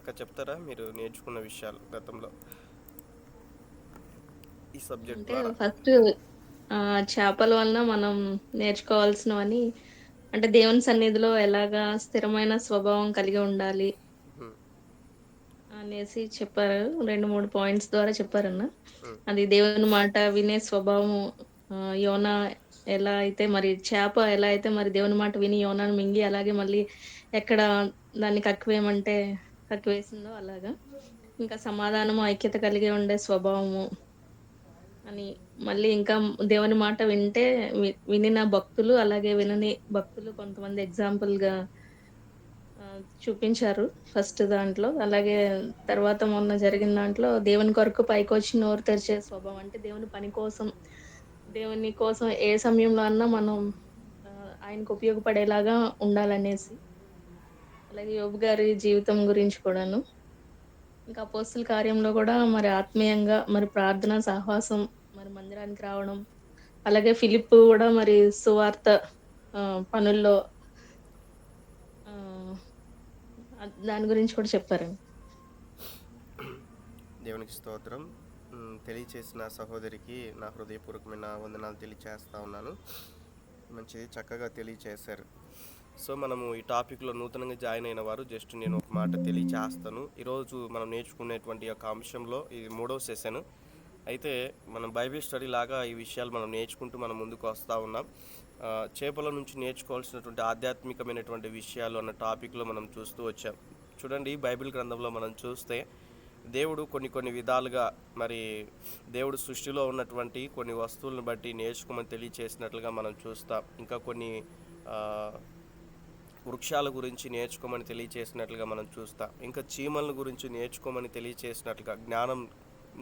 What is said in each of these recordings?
అక్క చెప్తారా మీరు నేర్చుకున్న విషయాలు గతంలో ఈ సబ్జెక్ట్ అంటే ద్వారా? ఫస్ట్ చేపల వలన మనం నేర్చుకోవాల్సినవని అంటే దేవుని సన్నిధిలో ఎలాగా స్థిరమైన స్వభావం కలిగి ఉండాలి హ్మ్. అనేసి చెప్పారు. 2, 3 పాయింట్స్ ద్వారా చెప్పారన్న. హ్మ్. అది దేవుని మాట వినే స్వభావం యోనా ఎలా అయితే మరి చేప ఎలా అయితే మరి దేవుని మాట విని యోనాను మింగి అలాగే మళ్ళీ ఎక్కడ దాన్ని కక్కివేయమంటే కక్కివేసిందో అలాగా. ఇంకా సమాధానము, ఐక్యత కలిగి ఉండే స్వభావము అని మళ్ళీ ఇంకా దేవుని మాట వింటే వినిన భక్తులు, అలాగే వినని భక్తులు కొంతమంది ఎగ్జాంపుల్‌గా చూపించారు ఫస్ట్ దాంట్లో. అలాగే తర్వాత మొన్న జరిగిన దాంట్లో దేవుని కొరకు పైకొచ్చి నోరు తెరిచే స్వభావం. అంటే దేవుని పని కోసం, దేవుని కోసం ఏ సమయంలో అన్నా మనం ఆయనకు ఉపయోగపడేలాగా ఉండాలనేసి. అలాగే యోబు గారి జీవితం గురించి కూడాను. ఇంకా అపోస్తుల కార్యంలో గూడా మరి ఆత్మీయంగా మరి ప్రార్థన సహవాసం, మరి మందిరానికి రావడం. అలాగే ఫిలిప్పు గూడా మరి సువార్త పనుల్లో ఆహ్, దాని గురించి కూడా చెప్పారండి. దేవునికి స్తోత్రం. తెలియచేసిన సహోదరికి నా హృదయపూర్వకమైన వందనాలు తెలియచేస్తా ఉన్నాను. మంచిది, చక్కగా తెలియచేశారు. సో మనము ఈ టాపిక్లో నూతనంగా జాయిన్ అయిన వారు జస్ట్ నేను ఒక మాట తెలియచేస్తాను. ఈరోజు మనం నేర్చుకునేటువంటి యొక్క అంశంలో ఇది 3వ సెషన్. అయితే మనం బైబిల్ స్టడీ లాగా ఈ విషయాలు మనం నేర్చుకుంటూ మనం ముందుకు వస్తూ ఉన్నాం. చేపల నుంచి నేర్చుకోవాల్సినటువంటి ఆధ్యాత్మికమైనటువంటి విషయాలు అన్న టాపిక్లో మనం చూస్తూ వచ్చాం. చూడండి, బైబిల్ గ్రంథంలో మనం చూస్తే దేవుడు కొన్ని విధాలుగా మరి దేవుడు సృష్టిలో ఉన్నటువంటి కొన్ని వస్తువులను బట్టి నేర్చుకోమని తెలియచేసినట్లుగా మనం చూస్తాం. ఇంకా కొన్ని ఆ, వృక్షాల గురించి నేర్చుకోమని తెలియచేసినట్లుగా మనం చూస్తాం. ఇంకా చీమల గురించి నేర్చుకోమని తెలియచేసినట్లుగా, జ్ఞానం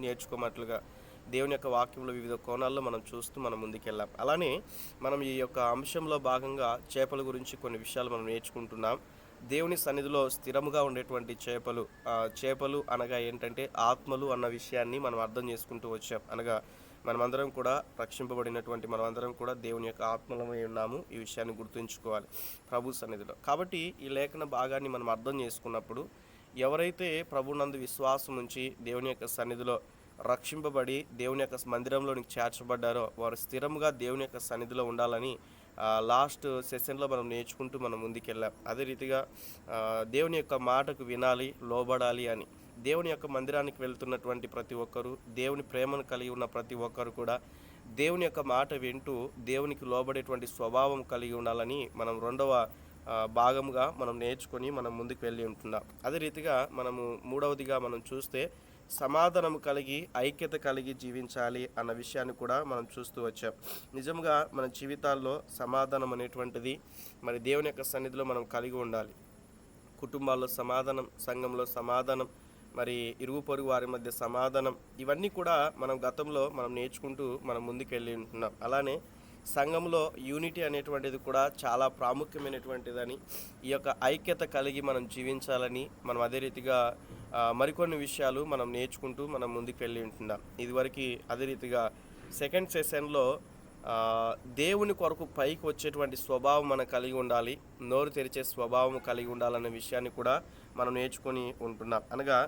నేర్చుకోమట్లుగా దేవుని యొక్క వాక్యంలో వివిధ కోణాల్లో మనం చూస్తూ మనం ముందుకెళ్ళాం. అలానే మనం ఈ యొక్క అంశంలో భాగంగా చేపల గురించి కొన్ని విషయాలు మనం నేర్చుకుంటున్నాం. దేవుని సన్నిధిలో స్థిరముగా ఉండేటువంటి చేపలు, చేపలు అనగా ఏంటంటే ఆత్మలు అన్న విషయాన్ని మనం అర్థం చేసుకుంటూ వచ్చాం. అనగా మనమందరం కూడా రక్షింపబడినటువంటి మనమందరం కూడా దేవుని యొక్క ఆత్మలమై ఉన్నాము. ఈ విషయాన్ని గుర్తుంచుకోవాలి ప్రభు సన్నిధిలో. కాబట్టి ఈ లేఖన భాగాన్ని మనం అర్థం చేసుకున్నప్పుడు ఎవరైతే ప్రభునందు విశ్వాసం ఉంచి దేవుని యొక్క సన్నిధిలో రక్షింపబడి దేవుని యొక్క మందిరంలోనికి చేర్చబడ్డారో వారు స్థిరముగా దేవుని యొక్క సన్నిధిలో ఉండాలని లాస్ట్ సెషన్లో మనం నేర్చుకుంటూ మనం ముందుకెళ్ళాం. అదే రీతిగా దేవుని యొక్క మాటకు వినాలి, లోబడాలి అని. దేవుని యొక్క మందిరానికి వెళ్తున్నటువంటి ప్రతి ఒక్కరూ, దేవుని ప్రేమను కలిగి ఉన్న ప్రతి ఒక్కరు కూడా దేవుని యొక్క మాట వింటూ దేవునికి లోబడేటువంటి స్వభావం కలిగి ఉండాలని మనం రెండవ భాగముగా మనం నేర్చుకొని మనం ముందుకు వెళ్ళి ఉంటున్నాం. అదే రీతిగా మనము మూడవదిగా మనం చూస్తే సమాధానం కలిగి ఐక్యత కలిగి జీవించాలి అన్న విషయాన్ని కూడా మనం చూస్తూ వచ్చాం. నిజంగా మన జీవితాల్లో సమాధానం అనేటువంటిది మరి దేవుని యొక్క సన్నిధిలో మనం కలిగి ఉండాలి. కుటుంబాల్లో సమాధానం, సంఘంలో సమాధానం, మరి ఇరుగు పొరుగు వారి మధ్య సమాధానం, ఇవన్నీ కూడా మనం గతంలో మనం నేర్చుకుంటూ మనం ముందుకు వెళ్ళి ఉంటున్నాం. అలానే సంఘంలో యూనిటీ అనేటువంటిది కూడా చాలా ప్రాముఖ్యమైనటువంటిదని, ఈ యొక్క ఐక్యత కలిగి మనం జీవించాలని మనం అదే రీతిగా మరికొన్ని విషయాలు మనం నేర్చుకుంటూ మనం ముందుకు వెళ్ళి ఉంటున్నాం. ఇదివరకు అదే రీతిగా సెకండ్ సెషన్లో దేవుని కొరకు పైకి వచ్చేటువంటి స్వభావం మనం కలిగి ఉండాలి, నోరు తెరిచే స్వభావం కలిగి ఉండాలన్న విషయాన్ని కూడా మనం నేర్చుకొని ఉంటున్నాం. అనగా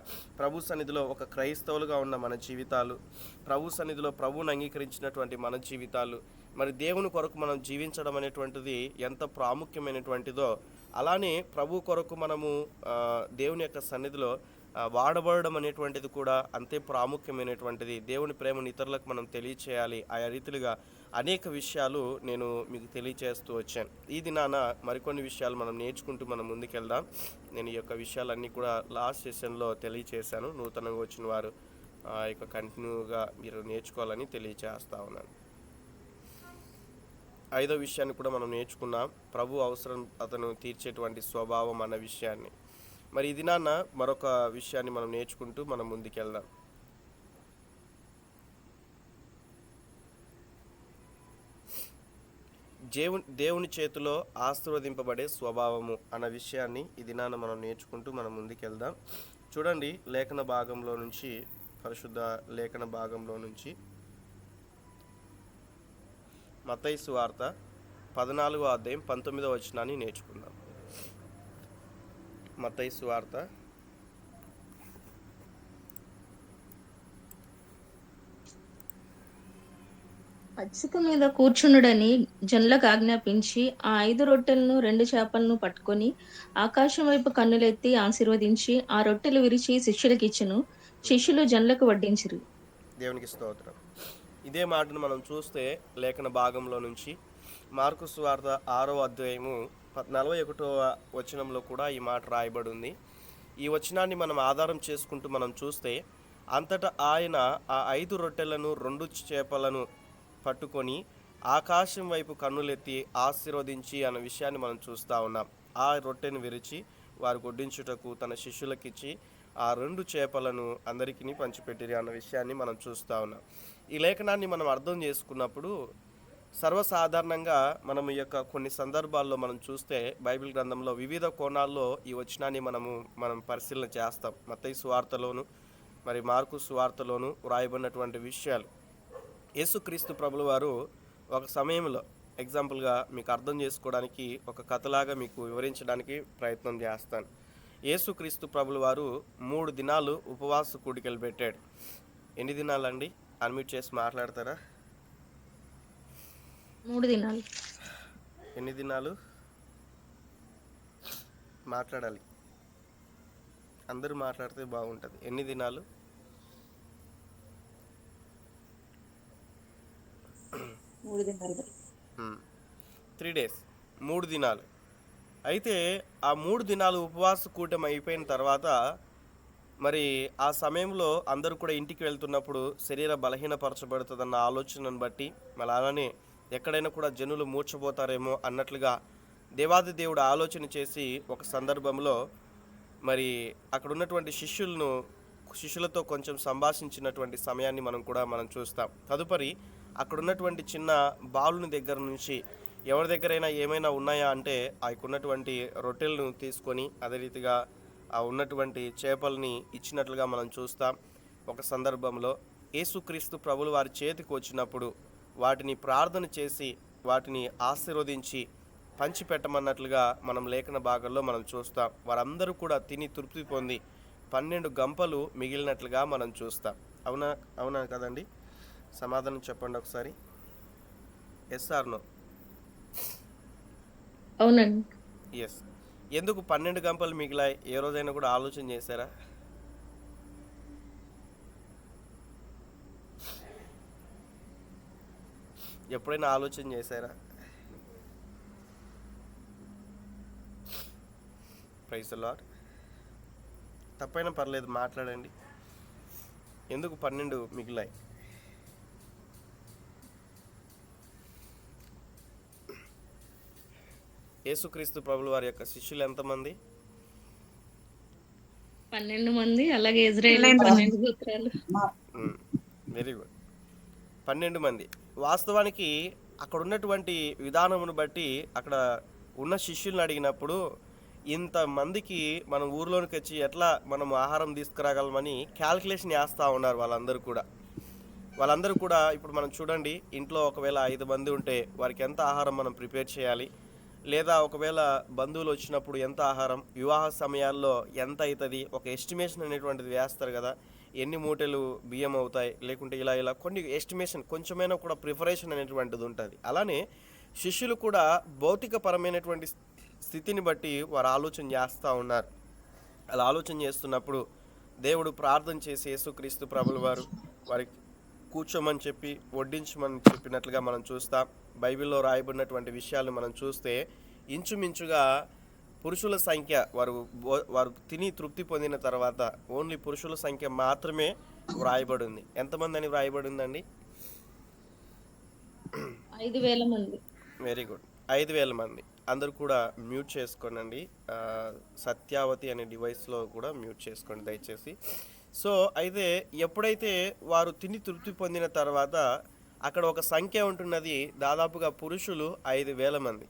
ప్రభు సన్నిధిలో ఒక క్రైస్తవులుగా ఉన్న మన జీవితాలు, ప్రభు సన్నిధిలో ప్రభువుని అంగీకరించినటువంటి మన జీవితాలు, మరి దేవుని కొరకు మనం జీవించడం అనేటువంటిది ఎంత ప్రాముఖ్యమైనటువంటిదో, అలానే ప్రభు కొరకు మనము దేవుని యొక్క సన్నిధిలో వాడబడడం అనేటువంటిది కూడా అంతే ప్రాముఖ్యమైనటువంటిది. దేవుని ప్రేమను ఇతరులకు మనం తెలియచేయాలి. ఆయా రీతిలుగా అనేక విషయాలు నేను మీకు తెలియచేస్తూ వచ్చాను. ఈ దినాన మరికొన్ని విషయాలు మనం నేర్చుకుంటూ మనం ముందుకెళ్దాం. నేను ఈ యొక్క విషయాలన్నీ కూడా లాస్ట్ సెషన్లో తెలియచేశాను. నూతనంగా వచ్చిన వారు ఇక కంటిన్యూగా మీరు నేర్చుకోవాలని తెలియచేస్తా ఉన్నాను. 5వ విషయాన్ని కూడా మనం నేర్చుకున్నాం, ప్రభు అవసరం అతను తీర్చేటువంటి స్వభావం అన్న విషయాన్ని. మరి ఇది నాన్న మరొక విషయాన్ని మనం నేర్చుకుంటూ మనం ముందుకెళ్దాం. దేవుని చేతిలో ఆశీర్వదింపబడే స్వభావము అన్న విషయాన్ని ఈ దినాన మనం నేర్చుకుంటూ మనం ముందుకెళ్దాం. చూడండి, లేఖన భాగంలో నుంచి, పరిశుద్ధ లేఖన భాగంలో నుంచి మత్తయి సువార్త 14వ అధ్యాయం 19వ వచనాన్ని నేర్చుకుందాం. మత్తయి సువార్త పచ్చిక మీద కూర్చుండుడని జనులకు ఆజ్ఞాపించి, ఆ 5 రొట్టెలను 2 చేపలను పట్టుకొని, ఆకాశం వైపు కన్నులెత్తి ఆశీర్వదించి, ఆ రొట్టెలు విరిచి శిష్యులకిచ్చెను. శిష్యులు జనులకు వడ్డించిరి. దేవునికి స్తోత్రం. ఇదే మాటను మనం చూస్తే లేఖన భాగంలో నుంచి మార్కు సువార్త 6వ అధ్యాయము 41వ వచనంలో కూడా ఈ మాట రాయబడి ఉంది. ఈ వచనాన్ని మనం ఆధారం చేసుకుంటూ మనం చూస్తే, అంతటా ఆయన ఆ 5 రొట్టెలను 2 చేపలను పట్టుకొని ఆకాశం వైపు కన్నులెత్తి ఆశీర్వదించి అన్న విషయాన్ని మనం చూస్తూ ఉన్నాం. ఆ రొట్టెను విరిచి వారు వడ్డించుటకు తన శిష్యులకిచ్చి ఆ 2 చేపలను అందరికీ పంచిపెట్టిరి అన్న విషయాన్ని మనం చూస్తూ ఉన్నాం. ఈ లేఖనాన్ని మనం అర్థం చేసుకున్నప్పుడు సర్వసాధారణంగా మనం ఈ యొక్క కొన్ని సందర్భాల్లో మనం చూస్తే బైబిల్ గ్రంథంలో వివిధ కోణాల్లో ఈ వచనాన్ని మనం పరిశీలన చేస్తాం. మత్తయి సువార్తలోను మరి మార్కు సువార్తలోను వ్రాయబడినటువంటి విషయాలు యేసుక్రీస్తు ప్రభుల వారు ఒక సమయంలో ఎగ్జాంపుల్గా మీకు అర్థం చేసుకోవడానికి ఒక కథలాగా మీకు వివరించడానికి ప్రయత్నం చేస్తాను. యేసుక్రీస్తు ప్రభుల వారు 3 దినాలు ఉపవాస కూడికలు పెట్టాడు. ఎన్ని దినాలండి? అన్మ్యూట్ చేసి మాట్లాడతారా? 3 దినాలు. ఎన్ని దినాలు మాట్లాడాలి? అందరూ మాట్లాడితే బాగుంటుంది. ఎన్ని దినాలు? 3 దినాలు. 3 డేస్, 3 దినాలు. అయితే ఆ 3 దినాలు ఉపవాస కూటమి అయిపోయిన తర్వాత మరి ఆ సమయంలో అందరూ కూడా ఇంటికి వెళ్తున్నప్పుడు శరీర బలహీనపరచబడుతుందన్న ఆలోచనను బట్టి మళ్ళీ అలానే ఎక్కడైనా కూడా జనులు మూర్చపోతారేమో అన్నట్లుగా దేవాది దేవుడు ఆలోచన చేసి ఒక సందర్భంలో మరి అక్కడ ఉన్నటువంటి శిష్యులతో కొంచెం సంభాషించినటువంటి సమయాన్ని మనం చూస్తాం. తదుపరి అక్కడ ఉన్నటువంటి చిన్న బాలుని దగ్గర నుంచి ఎవరి దగ్గరైనా ఏమైనా ఉన్నాయా అంటే ఆ ఉన్నటువంటి రొట్టెలను తీసుకొని అదే రీతిగా ఆ ఉన్నటువంటి చేపల్ని ఇచ్చినట్లుగా మనం చూస్తాం. ఒక సందర్భంలో యేసుక్రీస్తు ప్రభులు వారి చేతికి వచ్చినప్పుడు వాటిని ప్రార్థన చేసి వాటిని ఆశీర్వదించి పంచిపెట్టమన్నట్లుగా మనం లేఖన భాగంలో మనం చూస్తాం. వారందరూ కూడా తిని తృప్తి పొంది 12 గంపలు మిగిలినట్లుగా మనం చూస్తాం. అవునా కదండి? సమాధానం చెప్పండి ఒకసారి. Yes or no? అవునండి. ఎస్. ఎందుకు 12 గంపలు మిగిలాయి? ఏ రోజైనా కూడా ఆలోచన చేశారా? ఎప్పుడైనా ఆలోచన చేశారా? Praise the lord. తప్పైనా పర్లేదు, మాట్లాడండి. ఎందుకు 12 మిగిలాయి? యేసుక్రీస్తు ప్రభుల వారి యొక్క శిష్యులు ఎంతమంది? 12 మంది. అలాగే ఇజ్రాయేల్ 12 గోత్రాలు. Very good. 12 మంది. వాస్తవానికి అక్కడ ఉన్నటువంటి విధానమును బట్టి అక్కడ ఉన్న శిష్యులను అడిగినప్పుడు ఇంతమందికి మనం ఊర్లోనికి వచ్చి ఎట్లా మనం ఆహారం తీసుకురాగలమని క్యాల్కులేషన్ వేస్తూ ఉన్నారు వాళ్ళందరూ కూడా. ఇప్పుడు మనం చూడండి, ఇంట్లో ఒకవేళ 5 మంది ఉంటే వారికి ఎంత ఆహారం మనం ప్రిపేర్ చేయాలి, లేదా ఒకవేళ బంధువులు వచ్చినప్పుడు ఎంత ఆహారం, వివాహ సమయాల్లో ఎంత అవుతుంది, ఒక ఎస్టిమేషన్ అనేటువంటిది వేస్తారు కదా. ఎన్ని మూటలు బియ్యం అవుతాయి, లేకుంటే ఇలా కొన్ని ఎస్టిమేషన్, కొంచెమైనా కూడా ప్రిపరేషన్ అనేటువంటిది ఉంటుంది. అలానే శిష్యులు కూడా భౌతికపరమైనటువంటి స్థితిని బట్టి వారు ఆలోచన చేస్తూ ఉన్నారు. అలా ఆలోచన చేస్తున్నప్పుడు దేవుడు ప్రార్థన చేసి యేసుక్రీస్తు ప్రభుల వారు వారికి కూర్చోమని చెప్పి వడ్డించమని చెప్పినట్లుగా మనం చూస్తాం. బైబిల్లో రాయబడినటువంటి విషయాలు మనం చూస్తే ఇంచుమించుగా పురుషుల సంఖ్య వారు తిని తృప్తి పొందిన తర్వాత ఓన్లీ పురుషుల సంఖ్య మాత్రమే వ్రాయబడి ఉంది. ఎంతమంది అని వ్రాయబడి ఉందండి? 5,000 మంది. Very good. 5,000 మంది. అందరూ కూడా మ్యూట్ చేసుకోండి. సత్యావతి అనే డివైస్లో కూడా మ్యూట్ చేసుకోండి దయచేసి. సో అయితే ఎప్పుడైతే వారు తిని తృప్తి పొందిన తర్వాత అక్కడ ఒక సంఖ్య ఉంటున్నది. దాదాపుగా పురుషులు 5,000 మంది.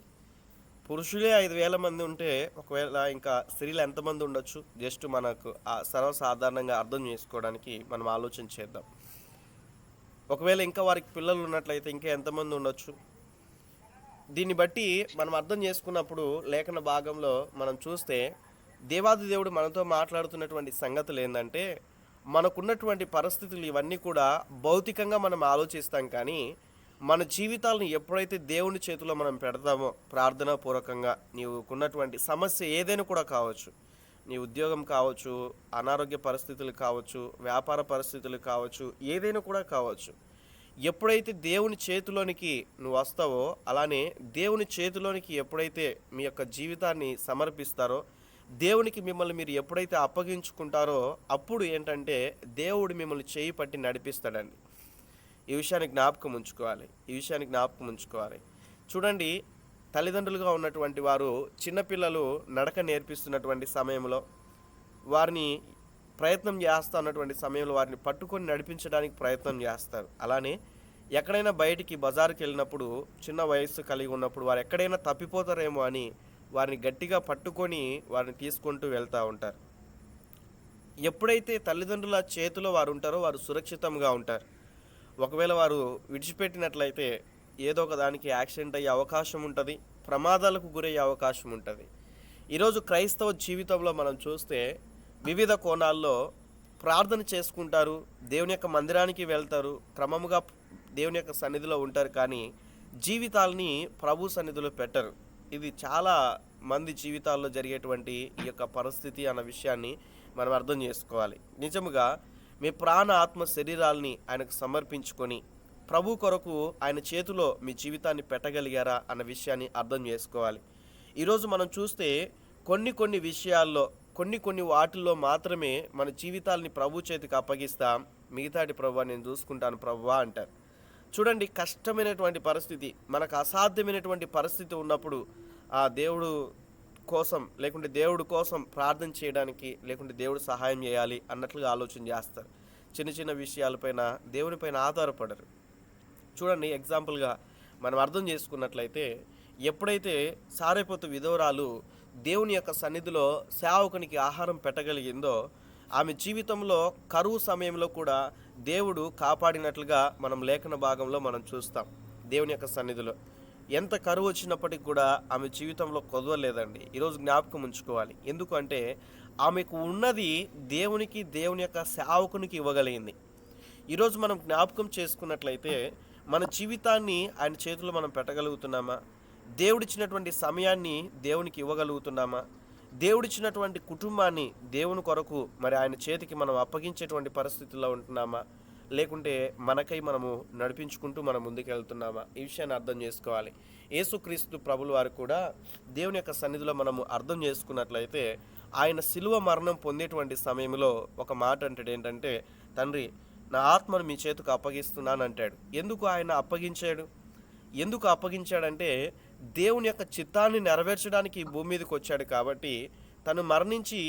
పురుషులే 5,000 మంది ఉంటే ఒకవేళ ఇంకా స్త్రీలు ఎంతమంది ఉండొచ్చు? జస్ట్ మనకు సర్వసాధారణంగా అర్థం చేసుకోవడానికి మనం ఆలోచన చేద్దాం. ఒకవేళ ఇంకా వారికి పిల్లలు ఉన్నట్లయితే ఇంకా ఎంతమంది ఉండొచ్చు? దీన్ని బట్టి మనం అర్థం చేసుకున్నప్పుడు లేఖన భాగంలో మనం చూస్తే దేవాది దేవుడు మనతో మాట్లాడుతున్నటువంటి సంగతులు ఏంటంటే, మనకున్నటువంటి పరిస్థితులు ఇవన్నీ కూడా భౌతికంగా మనం ఆలోచిస్తాం, కానీ మన జీవితాలను ఎప్పుడైతే దేవుని చేతిలో మనం పెడతామో ప్రార్థనా పూర్వకంగా, నీవుకున్నటువంటి సమస్య ఏదైనా కూడా కావచ్చు, నీ ఉద్యోగం కావచ్చు, అనారోగ్య పరిస్థితులు కావచ్చు, వ్యాపార పరిస్థితులు కావచ్చు, ఏదైనా కూడా కావచ్చు. ఎప్పుడైతే దేవుని చేతిలోనికి నువ్వు వస్తావో, అలానే దేవుని చేతిలోనికి ఎప్పుడైతే మీ యొక్క జీవితాన్ని సమర్పిస్తారో, దేవునికి మిమ్మల్ని మీరు ఎప్పుడైతే అప్పగించుకుంటారో, అప్పుడు ఏంటంటే దేవుడు మిమ్మల్ని చేయి పట్టి నడిపిస్తాడండి. ఈ విషయాన్ని జ్ఞాపకం ఉంచుకోవాలి. ఈ విషయాన్ని జ్ఞాపకం ఉంచుకోవాలి. చూడండి, తల్లిదండ్రులుగా ఉన్నటువంటి వారు చిన్నపిల్లలు నడక నేర్పిస్తున్నటువంటి సమయంలో, వారిని ప్రయత్నం చేస్తా ఉన్నటువంటి సమయంలో వారిని పట్టుకొని నడిపించడానికి ప్రయత్నం చేస్తారు. అలానే ఎక్కడైనా బయటికి బజారుకి వెళ్ళినప్పుడు, చిన్న వయస్సు కలిగి ఉన్నప్పుడు వారు ఎక్కడైనా తప్పిపోతారేమో అని వారిని గట్టిగా పట్టుకొని వారిని తీసుకుంటూ వెళ్తూ ఉంటారు. ఎప్పుడైతే తల్లిదండ్రుల చేతిలో వారు ఉంటారో వారు సురక్షితంగా ఉంటారు. ఒకవేళ వారు విడిచిపెట్టినట్లయితే ఏదో ఒక దానికి యాక్సిడెంట్ అయ్యే అవకాశం ఉంటుంది, ప్రమాదాలకు గురయ్యే అవకాశం ఉంటుంది. ఈరోజు క్రైస్తవ జీవితంలో మనం చూస్తే వివిధ కోణాల్లో ప్రార్థన చేసుకుంటారు, దేవుని యొక్క మందిరానికి వెళ్తారు, క్రమముగా దేవుని యొక్క సన్నిధిలో ఉంటారు, కానీ జీవితాలని ప్రభు సన్నిధిలో పెట్టరు. ఇది చాలా మంది జీవితాల్లో జరిగేటువంటి ఈ యొక్క పరిస్థితి అన్న విషయాన్ని మనం అర్థం చేసుకోవాలి. నిజముగా మీ ప్రాణ ఆత్మ శరీరాల్ని ఆయనకు సమర్పించుకొని ప్రభు కొరకు ఆయన చేతిలో మీ జీవితాన్ని పెట్టగలిగారా అన్న విషయాన్ని అర్థం చేసుకోవాలి. ఈరోజు మనం చూస్తే కొన్ని విషయాల్లో, కొన్ని వాటిల్లో మాత్రమే మన జీవితాల్ని ప్రభు చేతికి అప్పగిస్తాం. మిగతాటి ప్రభువా నేను చూసుకుంటాను ప్రభువా అంటారు. చూడండి, కష్టమైనటువంటి పరిస్థితి, మనకు అసాధ్యమైనటువంటి పరిస్థితి ఉన్నప్పుడు ఆ దేవుడు కోసం, లేకుంటే దేవుడి కోసం ప్రార్థన చేయడానికి, లేకుంటే దేవుడు సహాయం చేయాలి అన్నట్లుగా ఆలోచన చేస్తారు. చిన్న విషయాలపైన దేవునిపైన ఆధారపడరు. చూడండి, ఎగ్జాంపుల్గా మనం అర్థం చేసుకున్నట్లయితే, ఎప్పుడైతే సారెపోతు విధవరాలు దేవుని యొక్క సన్నిధిలో సేవకునికి ఆహారం పెట్టగలిగిందో, ఆమె జీవితంలో కరువు సమయంలో కూడా దేవుడు కాపాడినట్లుగా మనం లేఖన భాగంలో మనం చూస్తాం. దేవుని యొక్క సన్నిధిలో ఎంత కరువు వచ్చినప్పటికి కూడా ఆమె జీవితంలో కొదవలేదండి. ఈరోజు జ్ఞాపకం ఉంచుకోవాలి. ఎందుకంటే ఆమెకు ఉన్నది దేవునికి, దేవుని యొక్క సేవకునికి ఇవ్వగలిగింది. ఈరోజు మనం జ్ఞాపకం చేసుకున్నట్లయితే మన జీవితాన్ని ఆయన చేతిలో మనం పెట్టగలుగుతున్నామా? దేవుడిచ్చినటువంటి సమయాన్ని దేవునికి ఇవ్వగలుగుతున్నామా? దేవుడిచ్చినటువంటి కుటుంబాన్ని దేవుని కొరకు మరి ఆయన చేతికి మనం అప్పగించేటువంటి పరిస్థితుల్లో ఉంటున్నామా? లేకుంటే మనకై మనము నడిపించుకుంటూ మనం ముందుకెళ్తున్నామా? ఈ విషయాన్ని అర్థం చేసుకోవాలి. యేసుక్రీస్తు ప్రభుల వారు కూడా దేవుని యొక్క సన్నిధిలో మనము అర్థం చేసుకున్నట్లయితే, ఆయన శిలువ మరణం పొందేటువంటి సమయంలో ఒక మాట అంటాడు, ఏంటంటే, తండ్రి నా ఆత్మను మీ చేతికి అప్పగిస్తున్నాను అంటాడు. ఎందుకు ఆయన అప్పగించాడు? ఎందుకు అప్పగించాడంటే దేవుని యొక్క చిత్తాన్ని నెరవేర్చడానికి ఈ భూమి మీదకి వచ్చాడు కాబట్టి, తను మరణించి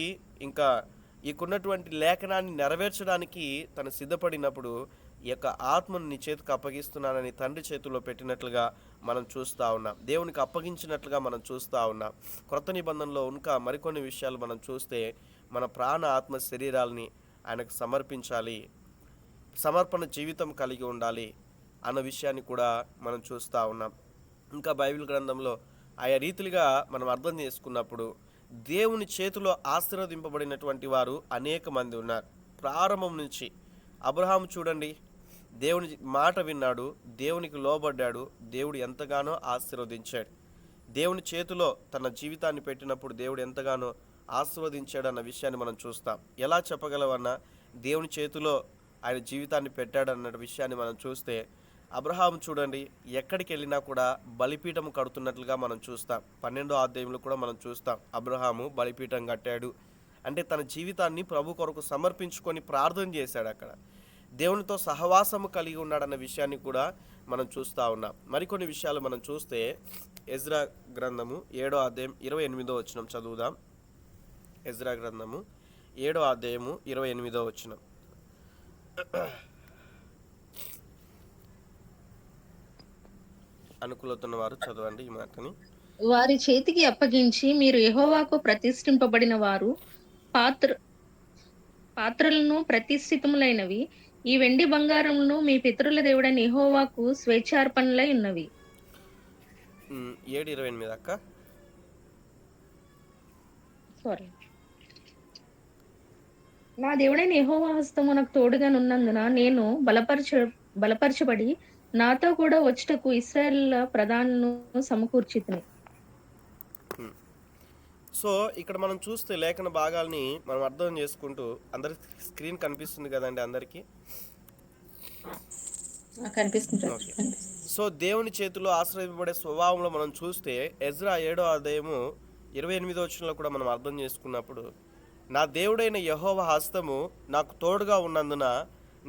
ఇంకా ఈకున్నటువంటి లేఖనాన్ని నెరవేర్చడానికి తను సిద్ధపడినప్పుడు ఈ యొక్క ఆత్మను నీ చేతికి అప్పగిస్తున్నానని తండ్రి చేతిలో పెట్టినట్లుగా మనం చూస్తూ ఉన్నాం. దేవునికి అప్పగించినట్లుగా మనం చూస్తూ ఉన్నాం. క్రొత్త నిబంధనలో ఇంకా మరికొన్ని విషయాలు మనం చూస్తే, మన ప్రాణ ఆత్మ శరీరాలని ఆయనకు సమర్పించాలి, సమర్పణ జీవితం కలిగి ఉండాలి అన్న విషయాన్ని కూడా మనం చూస్తూ ఉన్నాం. ఇంకా బైబిల్ గ్రంథంలో ఆయా రీతిలుగా మనం అర్థం చేసుకున్నప్పుడు దేవుని చేతిలో ఆశీర్వదింపబడినటువంటి వారు అనేక మంది ఉన్నారు. ప్రారంభం నుంచి అబ్రహాము చూడండి, దేవుని మాట విన్నాడు, దేవునికి లోబడ్డాడు, దేవుడు ఎంతగానో ఆశీర్వదించాడు. దేవుని చేతిలో తన జీవితాన్ని పెట్టినప్పుడు దేవుడు ఎంతగానో ఆశీర్వదించాడు అన్న విషయాన్ని మనం చూస్తాం. ఎలా చెప్పగలవన్నా దేవుని చేతిలో ఆయన జీవితాన్ని పెట్టాడన్న విషయాన్ని మనం చూస్తే, అబ్రహాము చూడండి, ఎక్కడికి వెళ్ళినా కూడా బలిపీఠం కడుతున్నట్లుగా మనం చూస్తాం. 12వ అధ్యాయంలో కూడా మనం చూస్తాం, అబ్రహాము బలిపీఠం కట్టాడు అంటే తన జీవితాన్ని ప్రభు కొరకు సమర్పించుకొని ప్రార్థన చేశాడు. అక్కడ దేవునితో సహవాసము కలిగి ఉన్నాడన్న విషయాన్ని కూడా మనం చూస్తూ ఉన్నాం. మరికొన్ని విషయాలు మనం చూస్తే, ఎజ్రా గ్రంథము 7వ అధ్యాయం 28వ వచనం చదువుదాం. ఎజ్రా గ్రంథము 7వ అధ్యాయము 28వ వచనం. అనుకూలతున్న వారు చదవండి ఈ మాటని. వారి చేతికి అప్పగించి, మీరు యెహోవాకు ప్రతిష్ఠింపబడిన వారు, పాత్రలను ప్రతిష్ఠితములైనవి, ఈ వెండి బంగారమును మీ పితరుల దేవుడైన యెహోవాకు స్వేచ్ఛార్పణలై ఉన్నవి. 7:28 అక్క. సారీ. నా దేవుడైన యెహోవా హస్తము నాకు తోడుగా నున్నందున నేను బలపరచబడి నాతో కూడా వచ్చుటకు ఇశ్రాయేలుల ప్రధానులను సమకూర్చితిని. సో ఇక్కడ మనం చూస్తే లేఖన భాగాల్ని మనం అర్థం చేసుకుంటూ, అందరికి స్క్రీన్ కనిపిస్తుంది కదండి అందరికీ? కనిపిస్తుంది. ఓకే. సో దేవుని చేతిలో ఆశ్రయింపబడే స్వభావంలో మనం చూస్తే ఎజ్రా 7వ అధ్యాయము 28వ వచనంలో కూడా మనం అర్థం చేసుకున్నప్పుడు, నా దేవుడైన యెహోవా హస్తము నాకు తోడుగా ఉన్నందున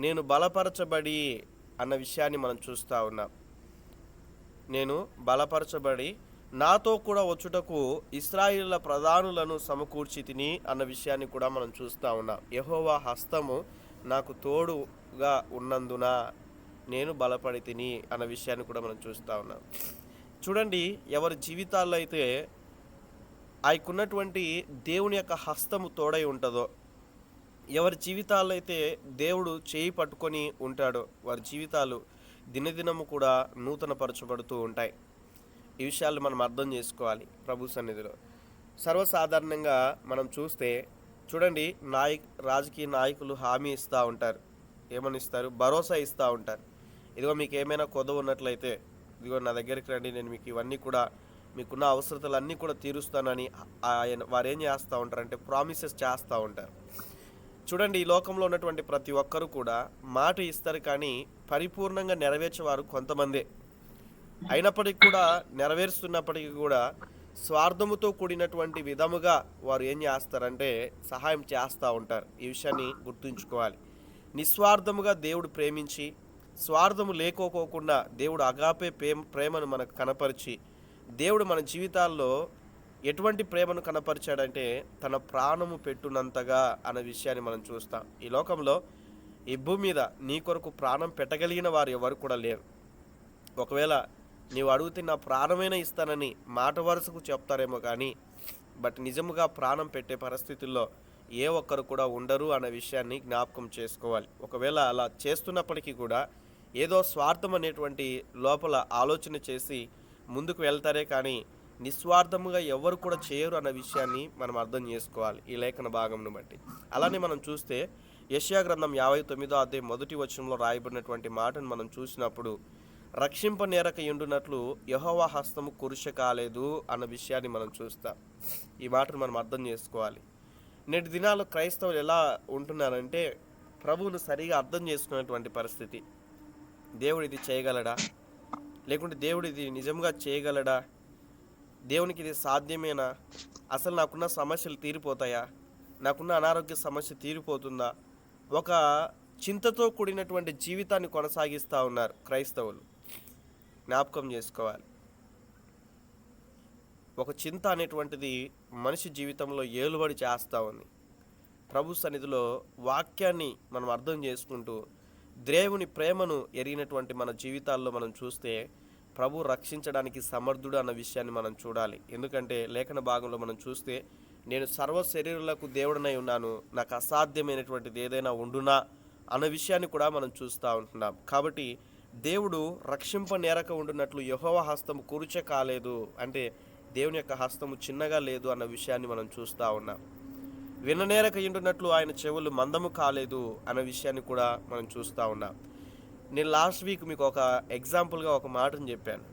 నేను బలపరచబడి అన్న విషయాన్ని మనం చూస్తూ ఉన్నాం. నేను బలపరచబడి నాతో కూడా వచ్చుటకు ఇశ్రాయేలుల ప్రధానులను సమకూర్చి తిని అన్న విషయాన్ని కూడా మనం చూస్తూ ఉన్నాం. యెహోవా హస్తము నాకు తోడుగా ఉన్నందున నేను బలపడి తిని అన్న విషయాన్ని కూడా మనం చూస్తూ ఉన్నాం. చూడండి, ఎవరి జీవితాల్లో అయితే ఆయనకున్నటువంటి దేవుని యొక్క హస్తము తోడై ఉంటుందో, ఎవరి జీవితాల్లో అయితే దేవుడు చేయి పట్టుకొని ఉంటాడో, వారి జీవితాలు దినదినము కూడా నూతనపరచబడుతూ ఉంటాయి. ఈ విషయాలు మనం అర్థం చేసుకోవాలి ప్రభు సన్నిధిలో. సర్వసాధారణంగా మనం చూస్తే చూడండి, రాజకీయ నాయకులు హామీ ఇస్తూ ఉంటారు. ఏమని ఇస్తారు? భరోసా ఇస్తూ ఉంటారు. ఇదిగో మీకు ఏమైనా కొదవ ఉన్నట్లయితే ఇదిగో నా దగ్గరికి రండి, నేను మీకు ఇవన్నీ కూడా, మీకున్న అవసరతలన్నీ కూడా తీరుస్తానని వారు ఏం చేస్తూ ఉంటారంటే ప్రామిసెస్ చేస్తూ ఉంటారు. చూడండి, ఈ లోకంలో ఉన్నటువంటి ప్రతి ఒక్కరు కూడా మాట ఇస్తారు, కానీ పరిపూర్ణంగా నెరవేర్చేవారు కొంతమందే. అయినప్పటికీ కూడా, నెరవేరుస్తున్నప్పటికీ కూడా స్వార్థముతో కూడినటువంటి విధముగా వారు ఏం చేస్తారంటే సహాయం చేస్తూ ఉంటారు. ఈ విషయాన్ని గుర్తుంచుకోవాలి. నిస్వార్థముగా దేవుడు ప్రేమించి, స్వార్థము లేకోకోకుండా దేవుడు అగాపే ప్రేమను మనకు కనపరిచి, దేవుడు మన జీవితాల్లో ఎటువంటి ప్రేమను కనపరిచాడంటే తన ప్రాణము పెట్టునంతగా అన్న విషయాన్ని మనం చూస్తాం. ఈ లోకంలో, ఈ భూమి మీద నీ కొరకు ప్రాణం పెట్టగలిగిన వారు ఎవరు కూడా లేరు. ఒకవేళ నీవు అడిగితే నా ప్రాణమైనా ఇస్తానని మాట వరుసకు చెప్తారేమో కానీ, బట్ నిజముగా ప్రాణం పెట్టే పరిస్థితుల్లో ఏ ఒక్కరు కూడా ఉండరు అన్న విషయాన్ని జ్ఞాపకం చేసుకోవాలి. ఒకవేళ అలా చేస్తున్నప్పటికీ కూడా ఏదో స్వార్థం అనేటువంటి లోపల ఆలోచన చేసి ముందుకు వెళ్తారే కానీ నిస్వార్థముగా ఎవరు కూడా చేయరు అన్న విషయాన్ని మనం అర్థం చేసుకోవాలి ఈ లేఖన భాగంను బట్టి. అలానే మనం చూస్తే యెషయా గ్రంథం 59వ అధ్యాయం 1వ వచనంలో రాయబడినటువంటి మాటను మనం చూసినప్పుడు, రక్షింపనేరక ఎండునట్లు యెహోవా హస్తము కురుష కాలేదు అన్న విషయాన్ని మనం చూస్తాం. ఈ మాటను మనం అర్థం చేసుకోవాలి. నేటి దినాల్లో క్రైస్తవులు ఎలా ఉంటున్నారంటే ప్రభువును సరిగా అర్థం చేసుకున్నటువంటి పరిస్థితి. దేవుడు ఇది చేయగలడా, లేకుంటే దేవుడు ఇది నిజంగా చేయగలడా, దేవునికి ఇది సాధ్యమేనా, అసలు నాకున్న సమస్యలు తీరిపోతాయా, నాకున్న అనారోగ్య సమస్య తీరిపోతుందా, ఒక చింతతో కూడినటువంటి జీవితాన్ని కొనసాగిస్తూ ఉన్నారు క్రైస్తవులు. జ్ఞాపకం చేసుకోవాలి, ఒక చింత అనేటువంటిది మనిషి జీవితంలో ఏలుబడి చేస్తూ ఉంది. ప్రభు సన్నిధిలో వాక్యాన్ని మనం అర్థం చేసుకుంటూ దేవుని ప్రేమను ఎరిగినటువంటి మన జీవితాల్లో మనం చూస్తే ప్రభు రక్షించడానికి సమర్థుడు అన్న విషయాన్ని మనం చూడాలి. ఎందుకంటే లేఖన భాగంలో మనం చూస్తే, నేను సర్వ శరీరులకు దేవుడనై ఉన్నాను, నాకు అసాధ్యమైనటువంటిది ఏదైనా ఉండునా అన్న విషయాన్ని కూడా మనం చూస్తూ ఉంటున్నాం. కాబట్టి దేవుడు రక్షింపనేరక ఉండునట్లు యెహోవా హస్తము కురుచ కాలేదు అంటే దేవుని యొక్క హస్తము చిన్నగా లేదు అన్న విషయాన్ని మనం చూస్తూ ఉన్నాం. విననేరక ఉండునట్లు ఆయన చెవులు మందము కాలేదు అన్న విషయాన్ని కూడా మనం చూస్తూ ఉన్నాం. నేను లాస్ట్ వీక్ మీకు ఒక ఎగ్జాంపుల్గా ఒక మాటను చెప్పాను.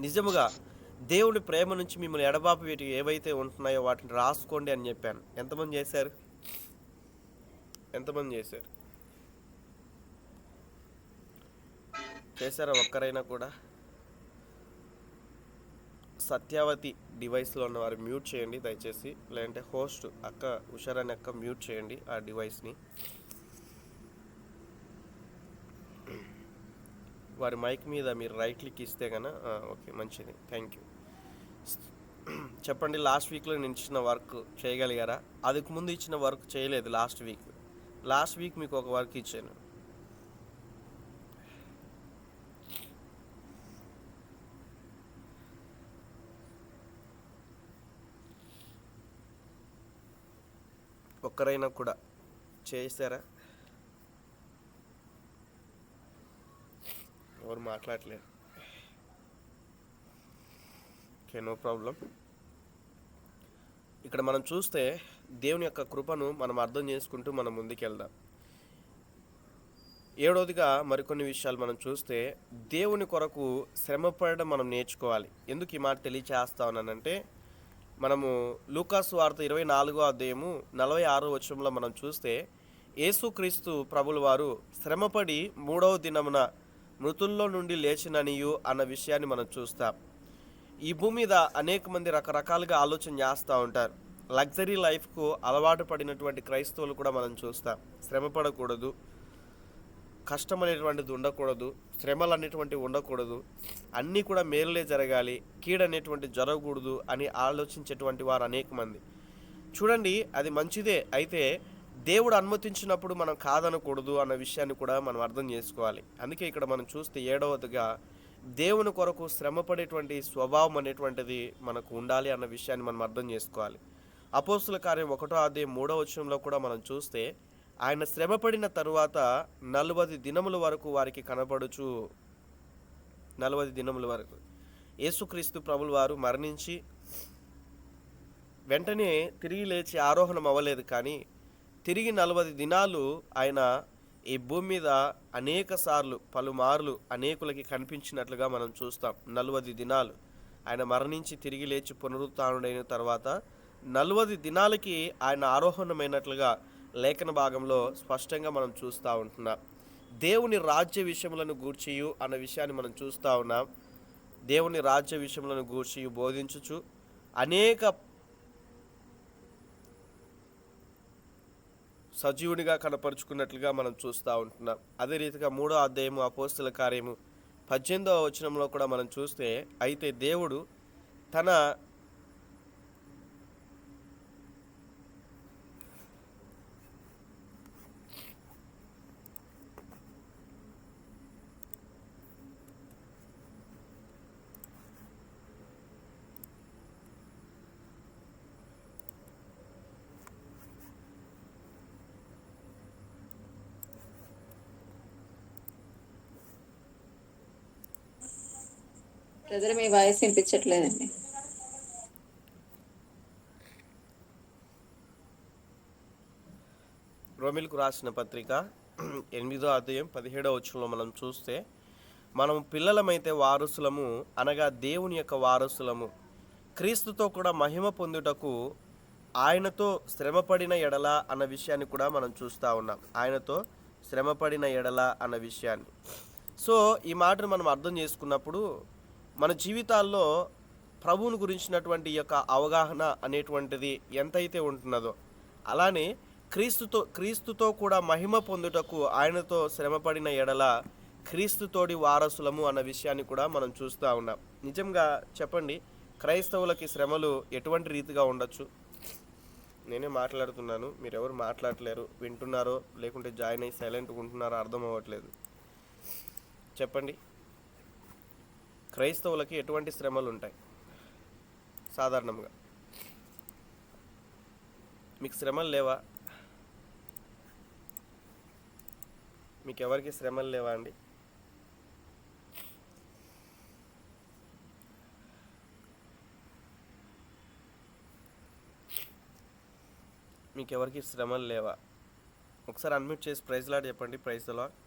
నిజముగా దేవుని ప్రేమ నుంచి మిమ్మల్ని ఎడబాపు వీటి ఏవైతే ఉంటున్నాయో వాటిని రాసుకోండి అని చెప్పాను. ఎంతమంది చేశారు? చేశారా ఒక్కరైనా కూడా? సత్యావతి డివైస్లో ఉన్నవారు మ్యూట్ చేయండి దయచేసి, లేదంటే హోస్ట్ అక్క ఉషారాని అక్క మ్యూట్ చేయండి ఆ డివైస్ని. వారి మైక్ మీద మీరు రైట్ క్లిక్ ఇస్తే కన్నా ఓకే, మంచిది, థ్యాంక్ యూ. చెప్పండి, లాస్ట్ వీక్లో నేను ఇచ్చిన వర్క్ చేయగలిగారా? அதுக்கு ముందు ఇచ్చిన వర్క్ చేయలేదు. లాస్ట్ వీక్ మీకు ఒక వర్క్ ఇచ్చాను. ఒక్కరైనా కూడా చేశారా? ఎవరు మాట్లాడలేరు. Okay, no problem. ఇక్కడ మనం చూస్తే దేవుని యొక్క కృపను మనం అర్థం చేసుకుంటూ మనం ముందుకెళ్దాం. ఏడవదిగా మరికొన్ని విషయాలు మనం చూస్తే దేవుని కొరకు శ్రమ పడడం మనం నేర్చుకోవాలి. ఎందుకు ఈ మాట తెలియచేస్తా ఉన్నానంటే, మనము లూకాసు వార్త 24వ అధ్యాయము 46వ వచనంలో మనం చూస్తే యేసుక్రీస్తు ప్రభుల వారు శ్రమపడి మూడవ దినమున మృతుల్లో నుండి లేచిననియు అన్న విషయాన్ని మనం చూస్తాం. ఈ భూమి మీద అనేక మంది రకరకాలుగా ఆలోచన చేస్తూ ఉంటారు. లగ్జరీ లైఫ్కు అలవాటు పడినటువంటి క్రైస్తవులు కూడా మనం చూస్తాం. శ్రమ పడకూడదు, కష్టం అనేటువంటిది ఉండకూడదు, శ్రమలు అనేటువంటివి ఉండకూడదు, అన్నీ కూడా మేలులే జరగాలి, కీడు అనేటువంటి జరగకూడదు అని ఆలోచించేటువంటి వారు అనేక మంది. చూడండి, అది మంచిదే. అయితే దేవుడు అనుమతించినప్పుడు మనం కాదనకూడదు అన్న విషయాన్ని కూడా మనం అర్థం చేసుకోవాలి. అందుకే ఇక్కడ మనం చూస్తే ఏడవదిగా దేవుని కొరకు శ్రమపడేటువంటి స్వభావం అనేటువంటిది మనకు ఉండాలి అన్న విషయాన్ని మనం అర్థం చేసుకోవాలి. అపోస్తుల కార్యం 1వ అధ్యాయం 3వ వచనంలో కూడా మనం చూస్తే ఆయన శ్రమపడిన తరువాత 40 దినముల వరకు వారికి కనబడుచు, 40 దినముల వరకు యేసుక్రీస్తు ప్రభుల వారు మరణించి వెంటనే తిరిగి లేచి ఆరోహణం అవ్వలేదు, కానీ తిరిగి 40 దినాలు ఆయన ఈ భూమి మీద అనేక సార్లు పలుమార్లు అనేకులకి కనిపించినట్లుగా మనం చూస్తాం. 40 దినాలు ఆయన మరణించి తిరిగి లేచి పునరుత్థానుడైన తర్వాత 40 దినాలకి ఆయన ఆరోహణమైనట్లుగా లేఖన భాగంలో స్పష్టంగా మనం చూస్తూ ఉంటున్నాం. దేవుని రాజ్య విషయములను గూర్చియు అన్న విషయాన్ని మనం చూస్తూ ఉన్నాం. దేవుని రాజ్య విషయములను గూర్చియు బోధించుచు అనేక సజీవునిగా కనపరుచుకున్నట్లుగా మనం చూస్తూ ఉంటున్నాం. అదే రీతిగా 3వ అధ్యాయము అపోస్తుల కార్యము 18వ వచనంలో కూడా మనం చూస్తే, అయితే దేవుడు తన బ్రదర్ మీ వాయిస్ వినిపించట్లేదండి. రోమిలకు రాసిన పత్రిక 8వ అధ్యాయం 17వ వచనంలో మనం చూస్తే, మనం పిల్లలమైతే వారసులము, అనగా దేవుని యొక్క వారసులము, క్రీస్తుతో కూడా మహిమ పొందుటకు ఆయనతో శ్రమపడిన ఎడల అన్న విషయాన్ని కూడా మనం చూస్తూ ఉన్నాం. ఆయనతో శ్రమపడిన ఎడల అన్న విషయాన్ని. సో ఈ మాటను మనం అర్థం చేసుకున్నప్పుడు మన జీవితాల్లో ప్రభువుని గురించినటువంటి యొక్క అవగాహన అనేటువంటిది ఎంతైతే ఉంటున్నదో, అలానే క్రీస్తుతో కూడా మహిమ పొందుటకు ఆయనతో శ్రమపడిన ఎడల క్రీస్తుతోడి వారసులము అన్న విషయాన్ని కూడా మనం చూస్తూ ఉన్నాం. నిజంగా చెప్పండి, క్రైస్తవులకి శ్రమలు ఎటువంటి రీతిగా ఉండొచ్చు? నేనే మాట్లాడుతున్నాను, మీరెవరు మాట్లాడలేరు, వింటున్నారో లేకుంటే జాయిన్ అయ్యి సైలెంట్గా ఉంటున్నారో అర్థం అవ్వట్లేదు. చెప్పండి, క్రైస్తవులకి ఎటువంటి శ్రమలు ఉంటాయి సాధారణంగా? మీకు శ్రమలు లేవా? మీకు ఎవరికి శ్రమలు లేవా అండి? మీకు ఎవరికి శ్రమలు లేవా? ఒకసారి అన్మ్యూట్ చేసి ప్రైజ్ లార్డ్ చెప్పండి. Praise the Lord.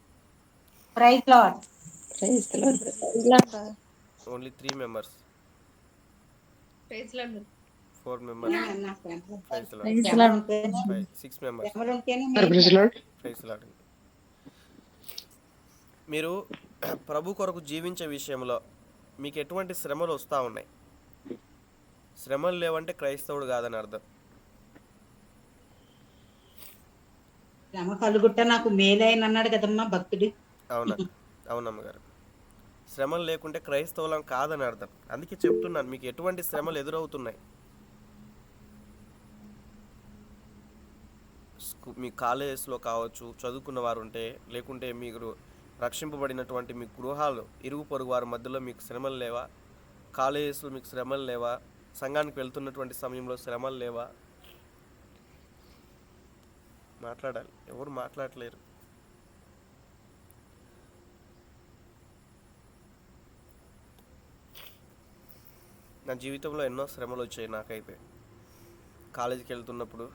Praise Lord. Praise the Lord. Only 3 members, praise Lord. 4 members, praise the Lord. Praise Lord. 6 members, ఎవరుంటేనే ప్రైజ్ ద లార్డ్. మీరు ప్రభు కొరకు జీవించే విషయంలో మీకు ఎటువంటి శ్రమలు వస్తూ ఉన్నాయి? శ్రమలు లేవంటే క్రైస్తవుడు కాదని అర్థం. శ్రమ కలుగుట్ట నాకు మేలైన అన్నాడు కదమ్మా భక్తుడు. అవునా? అవునమ్మగారు, శ్రమలు లేకుంటే క్రైస్తవులం కాదని అర్థం. అందుకే చెప్తున్నాను, మీకు ఎటువంటి శ్రమలు ఎదురవుతున్నాయి? మీ కాలేజెస్లో కావచ్చు, చదువుకున్న వారు ఉంటే, లేకుంటే మీరు రక్షింపబడినటువంటి మీ గృహాలు ఇరుగు పొరుగు వారి మధ్యలో మీకు శ్రమలు లేవా? కాలేజెస్లో మీకు శ్రమలు లేవా? సంఘానికి వెళ్తున్నటువంటి సమయంలో శ్రమలు లేవా? మాట్లాడాలి, ఎవరు మాట్లాడలేరు. నా జీవితంలో ఎన్నో శ్రమలు వచ్చాయి. నాకైతే కాలేజీకి వెళ్తున్నప్పుడు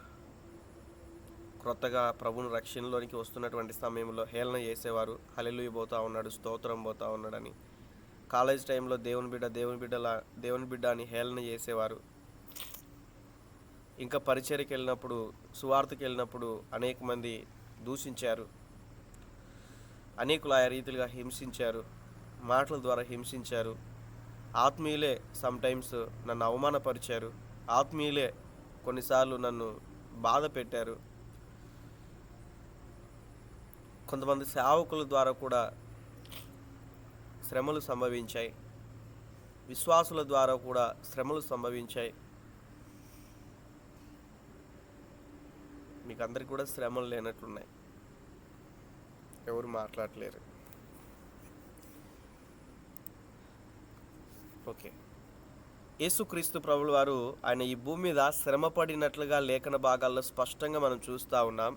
క్రొత్తగా ప్రభుని రక్షణలోనికి వస్తున్నటువంటి సమయంలో హేళన చేసేవారు, హల్లెలూయా పోతా ఉన్నాడు, స్తోత్రం పోతా ఉన్నాడని. కాలేజ్ టైంలో దేవుని బిడ్డ అని హేళన చేసేవారు. ఇంకా పరిచర్యకి వెళ్ళినప్పుడు, సువార్తకి వెళ్ళినప్పుడు అనేక మంది దూషించారు, అనేకులు ఆయా రీతిలుగా హింసించారు, మాటల ద్వారా హింసించారు. ఆత్మీయులే సమ్టైమ్స్ నన్ను అవమానపరిచారు, ఆత్మీయులే కొన్నిసార్లు నన్ను బాధ పెట్టారు. కొంతమంది సేవకుల ద్వారా కూడా శ్రమలు సంభవించాయి, విశ్వాసుల ద్వారా కూడా శ్రమలు సంభవించాయి. మీకు అందరికి కూడా శ్రమలు లేనట్లున్నాయి, ఎవరు మాట్లాడలేరు. ఓకే, యేసుక్రీస్తు ప్రభుల వారు ఆయన ఈ భూమి మీద శ్రమ పడినట్లుగా లేఖన భాగాల్లో స్పష్టంగా మనం చూస్తూ ఉన్నాం.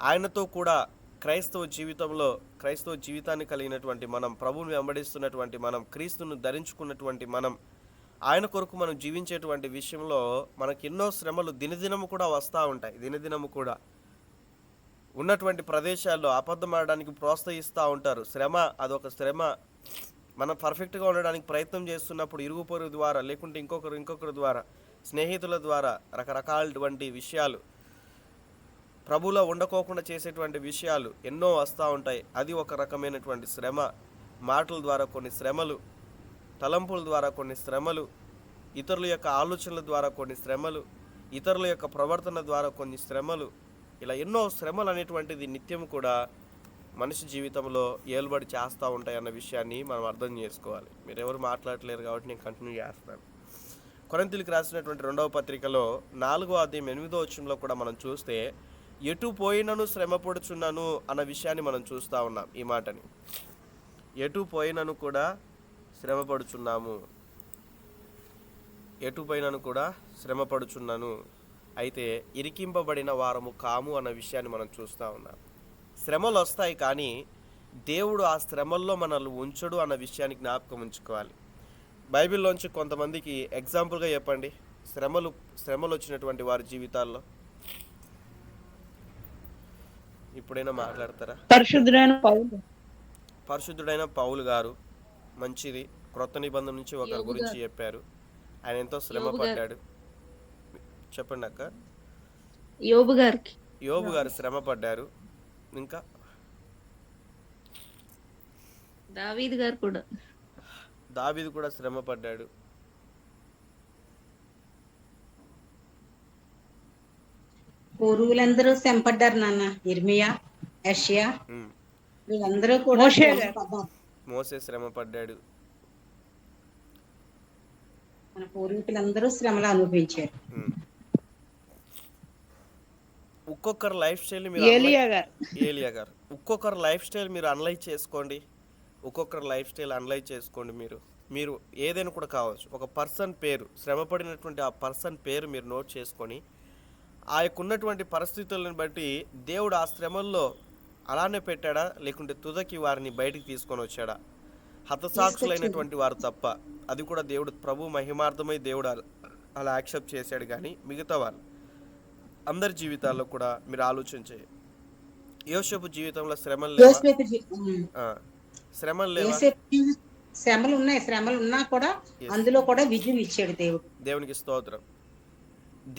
ఆయనతో కూడా క్రైస్తవ జీవితాన్ని కలిగినటువంటి మనం, ప్రభువుని వెంబడిస్తున్నటువంటి మనం, క్రీస్తును ధరించుకున్నటువంటి మనం, ఆయన కొరకు మనం జీవించేటువంటి విషయంలో మనకి ఎన్నో శ్రమలు దినదినము కూడా వస్తూ ఉంటాయి. దినదినము కూడా ఉన్నటువంటి ప్రదేశాల్లో అబద్ధం ఆడడానికి ప్రోత్సహిస్తూ ఉంటారు. శ్రమ, అదొక శ్రమ. మనం పర్ఫెక్ట్గా ఉండడానికి ప్రయత్నం చేస్తున్నప్పుడు ఇరుగు పొరుగు ద్వారా, లేకుంటే ఇంకొకరి ద్వారా, స్నేహితుల ద్వారా రకరకాలటువంటి విషయాలు, ప్రభువులో ఉండకోకుండా చేసేటువంటి విషయాలు ఎన్నో వస్తూ ఉంటాయి. అది ఒక రకమైనటువంటి శ్రమ. మాటల ద్వారా కొన్ని శ్రమలు, తలంపుల ద్వారా కొన్ని శ్రమలు, ఇతరుల యొక్క ఆలోచనల ద్వారా కొన్ని శ్రమలు, ఇతరుల యొక్క ప్రవర్తన ద్వారా కొన్ని శ్రమలు, ఇలా ఎన్నో శ్రమలు అనేటువంటిది నిత్యం కూడా మనిషి జీవితంలో ఏలుబడి చేస్తూ ఉంటాయి అన్న విషయాన్ని మనం అర్థం చేసుకోవాలి. మీరు ఎవరు మాట్లాడలేరు కాబట్టి నేను కంటిన్యూ చేస్తున్నాను. కొరింథీయులకు రాసినటువంటి 2వ పత్రికలో 4వ అధ్యాయం 8వ వచనంలో కూడా మనం చూస్తే, ఎటు పోయినను శ్రమ పడుచున్నాను అన్న విషయాన్ని మనం చూస్తూ ఉన్నాం. ఈ మాటని, ఎటు పోయినను కూడా శ్రమ పడుచున్నాము, ఎటు పోయినను కూడా శ్రమ పడుచున్నాను, అయితే ఇరికింపబడిన వారము కాము అన్న విషయాన్ని మనం చూస్తూ ఉన్నాం. శ్రమలు వస్తాయి, కానీ దేవుడు ఆ శ్రమల్లో మనల్ని ఉంచడు అన్న విషయాన్ని జ్ఞాపకం ఉంచుకోవాలి. బైబిల్లోంచి కొంతమందికి ఎగ్జాంపుల్గా చెప్పండి, శ్రమలు వచ్చినటువంటి వారి జీవితాల్లో ఇప్పుడైనా మాట్లాడతారా? పరిశుద్ధుడైన పౌలు గారు మంచిది, క్రొత్త నిబంధన నుంచి ఒకరి గురించి చెప్పారు. ఆయన ఎంతో శ్రమ పడ్డాడు. చెప్పండి అక్క. యోబు గారు శ్రమ పడ్డారు. ఇంకా దావీదు కూడా శ్రమ పడ్డాడు. పూర్వులందరూ శ్రమపడ్డారు నాన్న. ఇర్మియా, యెషయా, వీళ్ళందరూ కూడా మోసే శ్రమ పడ్డాడు. మన పూర్వీకులందరూ శ్రమలు అనుభవించారు. ఒక్కొక్కరు లైఫ్ స్టైల్ మీరు ఏలియా గారు ఒక్కొక్కరు లైఫ్ స్టైల్ మీరు అనలైజ్ చేసుకోండి. ఒక్కొక్కరు లైఫ్ స్టైల్ అనలైజ్ చేసుకోండి. మీరు ఏదైనా కూడా కావచ్చు, ఒక పర్సన్ పేరు, శ్రమపడినటువంటి ఆ పర్సన్ పేరు మీరు నోట్ చేసుకొని, ఆ యొక్క ఉన్నటువంటి పరిస్థితులను బట్టి దేవుడు ఆ శ్రమల్లో అలానే పెట్టాడా, లేకుంటే తుదకి వారిని బయటికి తీసుకొని వచ్చాడా? హతసాక్షులైనటువంటి వారు తప్ప, అది కూడా దేవుడు ప్రభు మహిమార్థమై దేవుడు అలా యాక్సెప్ట్ చేశాడు. కానీ మిగతా వాళ్ళు అందరి జీవితాల్లో కూడా మీరు ఆలోచించే, యోసేపు జీవితంలో శ్రమలు లేవా? శ్రమలు ఉన్నాయి. శ్రమలు ఉన్నా కూడా అందులో కూడా విజయం ఇచ్చాడు దేవుడు. దేవునికి స్తోత్రం.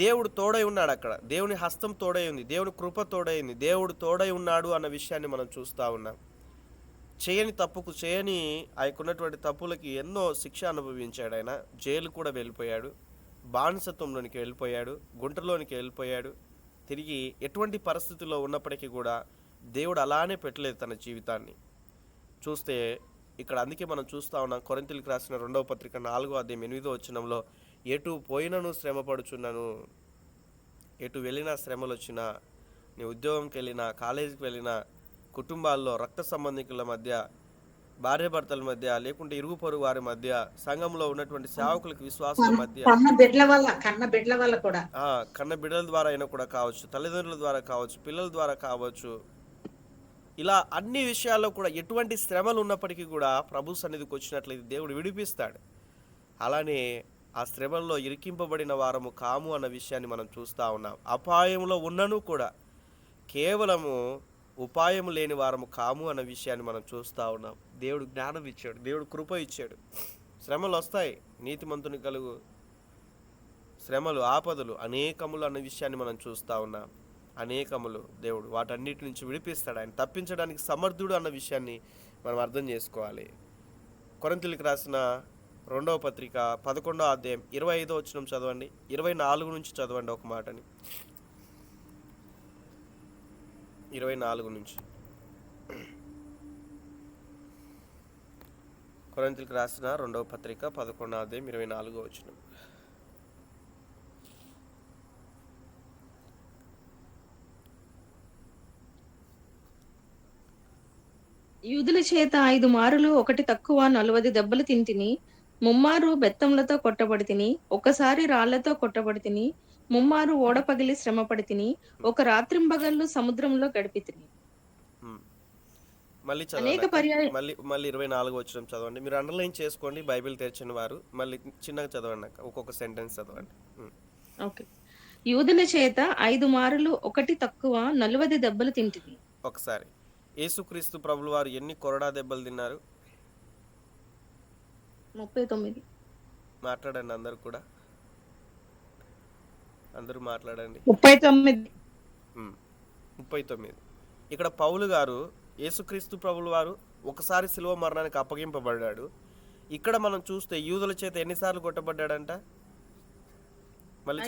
దేవుడు తోడై ఉన్నాడు అక్కడ, దేవుని హస్తం తోడై ఉంది, దేవుని కృప తోడై ఉంది, దేవుడు తోడై ఉన్నాడు అన్న విషయాన్ని మనం చూస్తూ ఉన్నాం. చేయని ఆయనకున్నటువంటి తప్పులకి ఎన్నో శిక్ష అనుభవించాడు. ఆయన జైలు కూడా వెళ్ళిపోయాడు, బానిసత్వంలోనికి వెళ్ళిపోయాడు, గుంటలోనికి వెళ్ళిపోయాడు. తిరిగి ఎటువంటి పరిస్థితుల్లో ఉన్నప్పటికీ కూడా దేవుడు అలానే పెట్టలేదు తన జీవితాన్ని. చూస్తే ఇక్కడ అందుకే మనం చూస్తూ ఉన్నాం, కొరింథీయులకు రాసిన 2వ పత్రిక 4వ అధ్యాయం 8వ వచనంలో, ఎటు పోయినను శ్రమ పడుచున్నాను. ఎటు వెళ్ళినా శ్రమలు వచ్చినా, నీ ఉద్యోగంకి వెళ్ళినా, కాలేజీకి వెళ్ళినా, కుటుంబాల్లో రక్త సంబంధికుల మధ్య, భార్యాభర్తల మధ్య, లేకుంటే ఇరుగు పొరుగు వారి మధ్య, సంఘంలో ఉన్నటువంటి సేవకులకు విశ్వాసుల మధ్య, కన్న బిడ్డల ద్వారా అయినా కూడా కావచ్చు, తల్లిదండ్రుల ద్వారా కావచ్చు, పిల్లల ద్వారా కావచ్చు, ఇలా అన్ని విషయాల్లో కూడా ఎటువంటి శ్రమలు ఉన్నప్పటికీ కూడా ప్రభు సన్నిధికి వచ్చినట్లయితే దేవుడు విడిపిస్తాడు. అలానే ఆ శ్రమల్లో ఇరికింపబడిన వారము కాము అన్న విషయాన్ని మనం చూస్తూ ఉన్నాం. అపాయంలో ఉన్నను కూడా కేవలము ఉపాయం లేని వారము కాము అన్న విషయాన్ని మనం చూస్తూ ఉన్నాం. దేవుడు జ్ఞానం ఇచ్చాడు, దేవుడు కృప ఇచ్చాడు. శ్రమలు వస్తాయి, నీతిమంతుని కలుగు శ్రమలు, ఆపదలు అనేకములు అన్న విషయాన్ని మనం చూస్తూ ఉన్నాం. అనేకములు దేవుడు వాటన్నిటి నుంచి విడిపిస్తాడు, ఆయన తప్పించడానికి సమర్థుడు అన్న విషయాన్ని మనం అర్థం చేసుకోవాలి. కొరింథీయులకు రాసిన 2వ పత్రిక 11వ అధ్యాయం 25వ వచనం చదవండి, 24 నుంచి చదవండి ఒక మాటని. 24 నుంచి కొరింథీయులకు రాసిన 2వ పత్రిక 11వ అధ్యాయం 24వ వచనం. యూదుల చేత 5 మారులు ఒకటి తక్కువ 40 దెబ్బలు తింటిని. ముమ్మారు బెత్తములతో కొట్టబడితిని. ఒకసారి రాళ్లతో కొట్టబడితిని. ముమ్మారు ఓడ పగిలి శ్రమ పడితిని. ఒక రాత్రింబగళ్ళు సముద్రంలో గడిపితిని. మళ్ళీ అనేక చదవండి, పర్యాయ మళ్ళీ 24 వచనం చదవండి. మీరు అండర్లైన్ చేసుకోండి, బైబిల్ తెరిచిన వారు మళ్ళీ చిన్నగా చదవండి, ఒక్కొక్క సెంటెన్స్ చదవండి. ఓకే. యూదుల చేత 5 మారులు ఒకటి తక్కువ 40 దెబ్బలు తింటిని. ఒకసారి యేసుక్రీస్తు ప్రభులు వారు ఎన్ని కొరడా దెబ్బలు తిన్నారు? 39. మాట్లాడండి అందరు కూడా, అందరూ మాట్లాడండి. 39. ఇక్కడ పౌలు గారు యేసుక్రీస్తు ప్రభులు వారు ఒకసారి శిలువ మరణానికి అప్పగింపబడ్డాడు. ఇక్కడ మనం చూస్తే యూదుల చేత ఎన్నిసార్లు కొట్టబడ్డాడంట? మళ్ళీ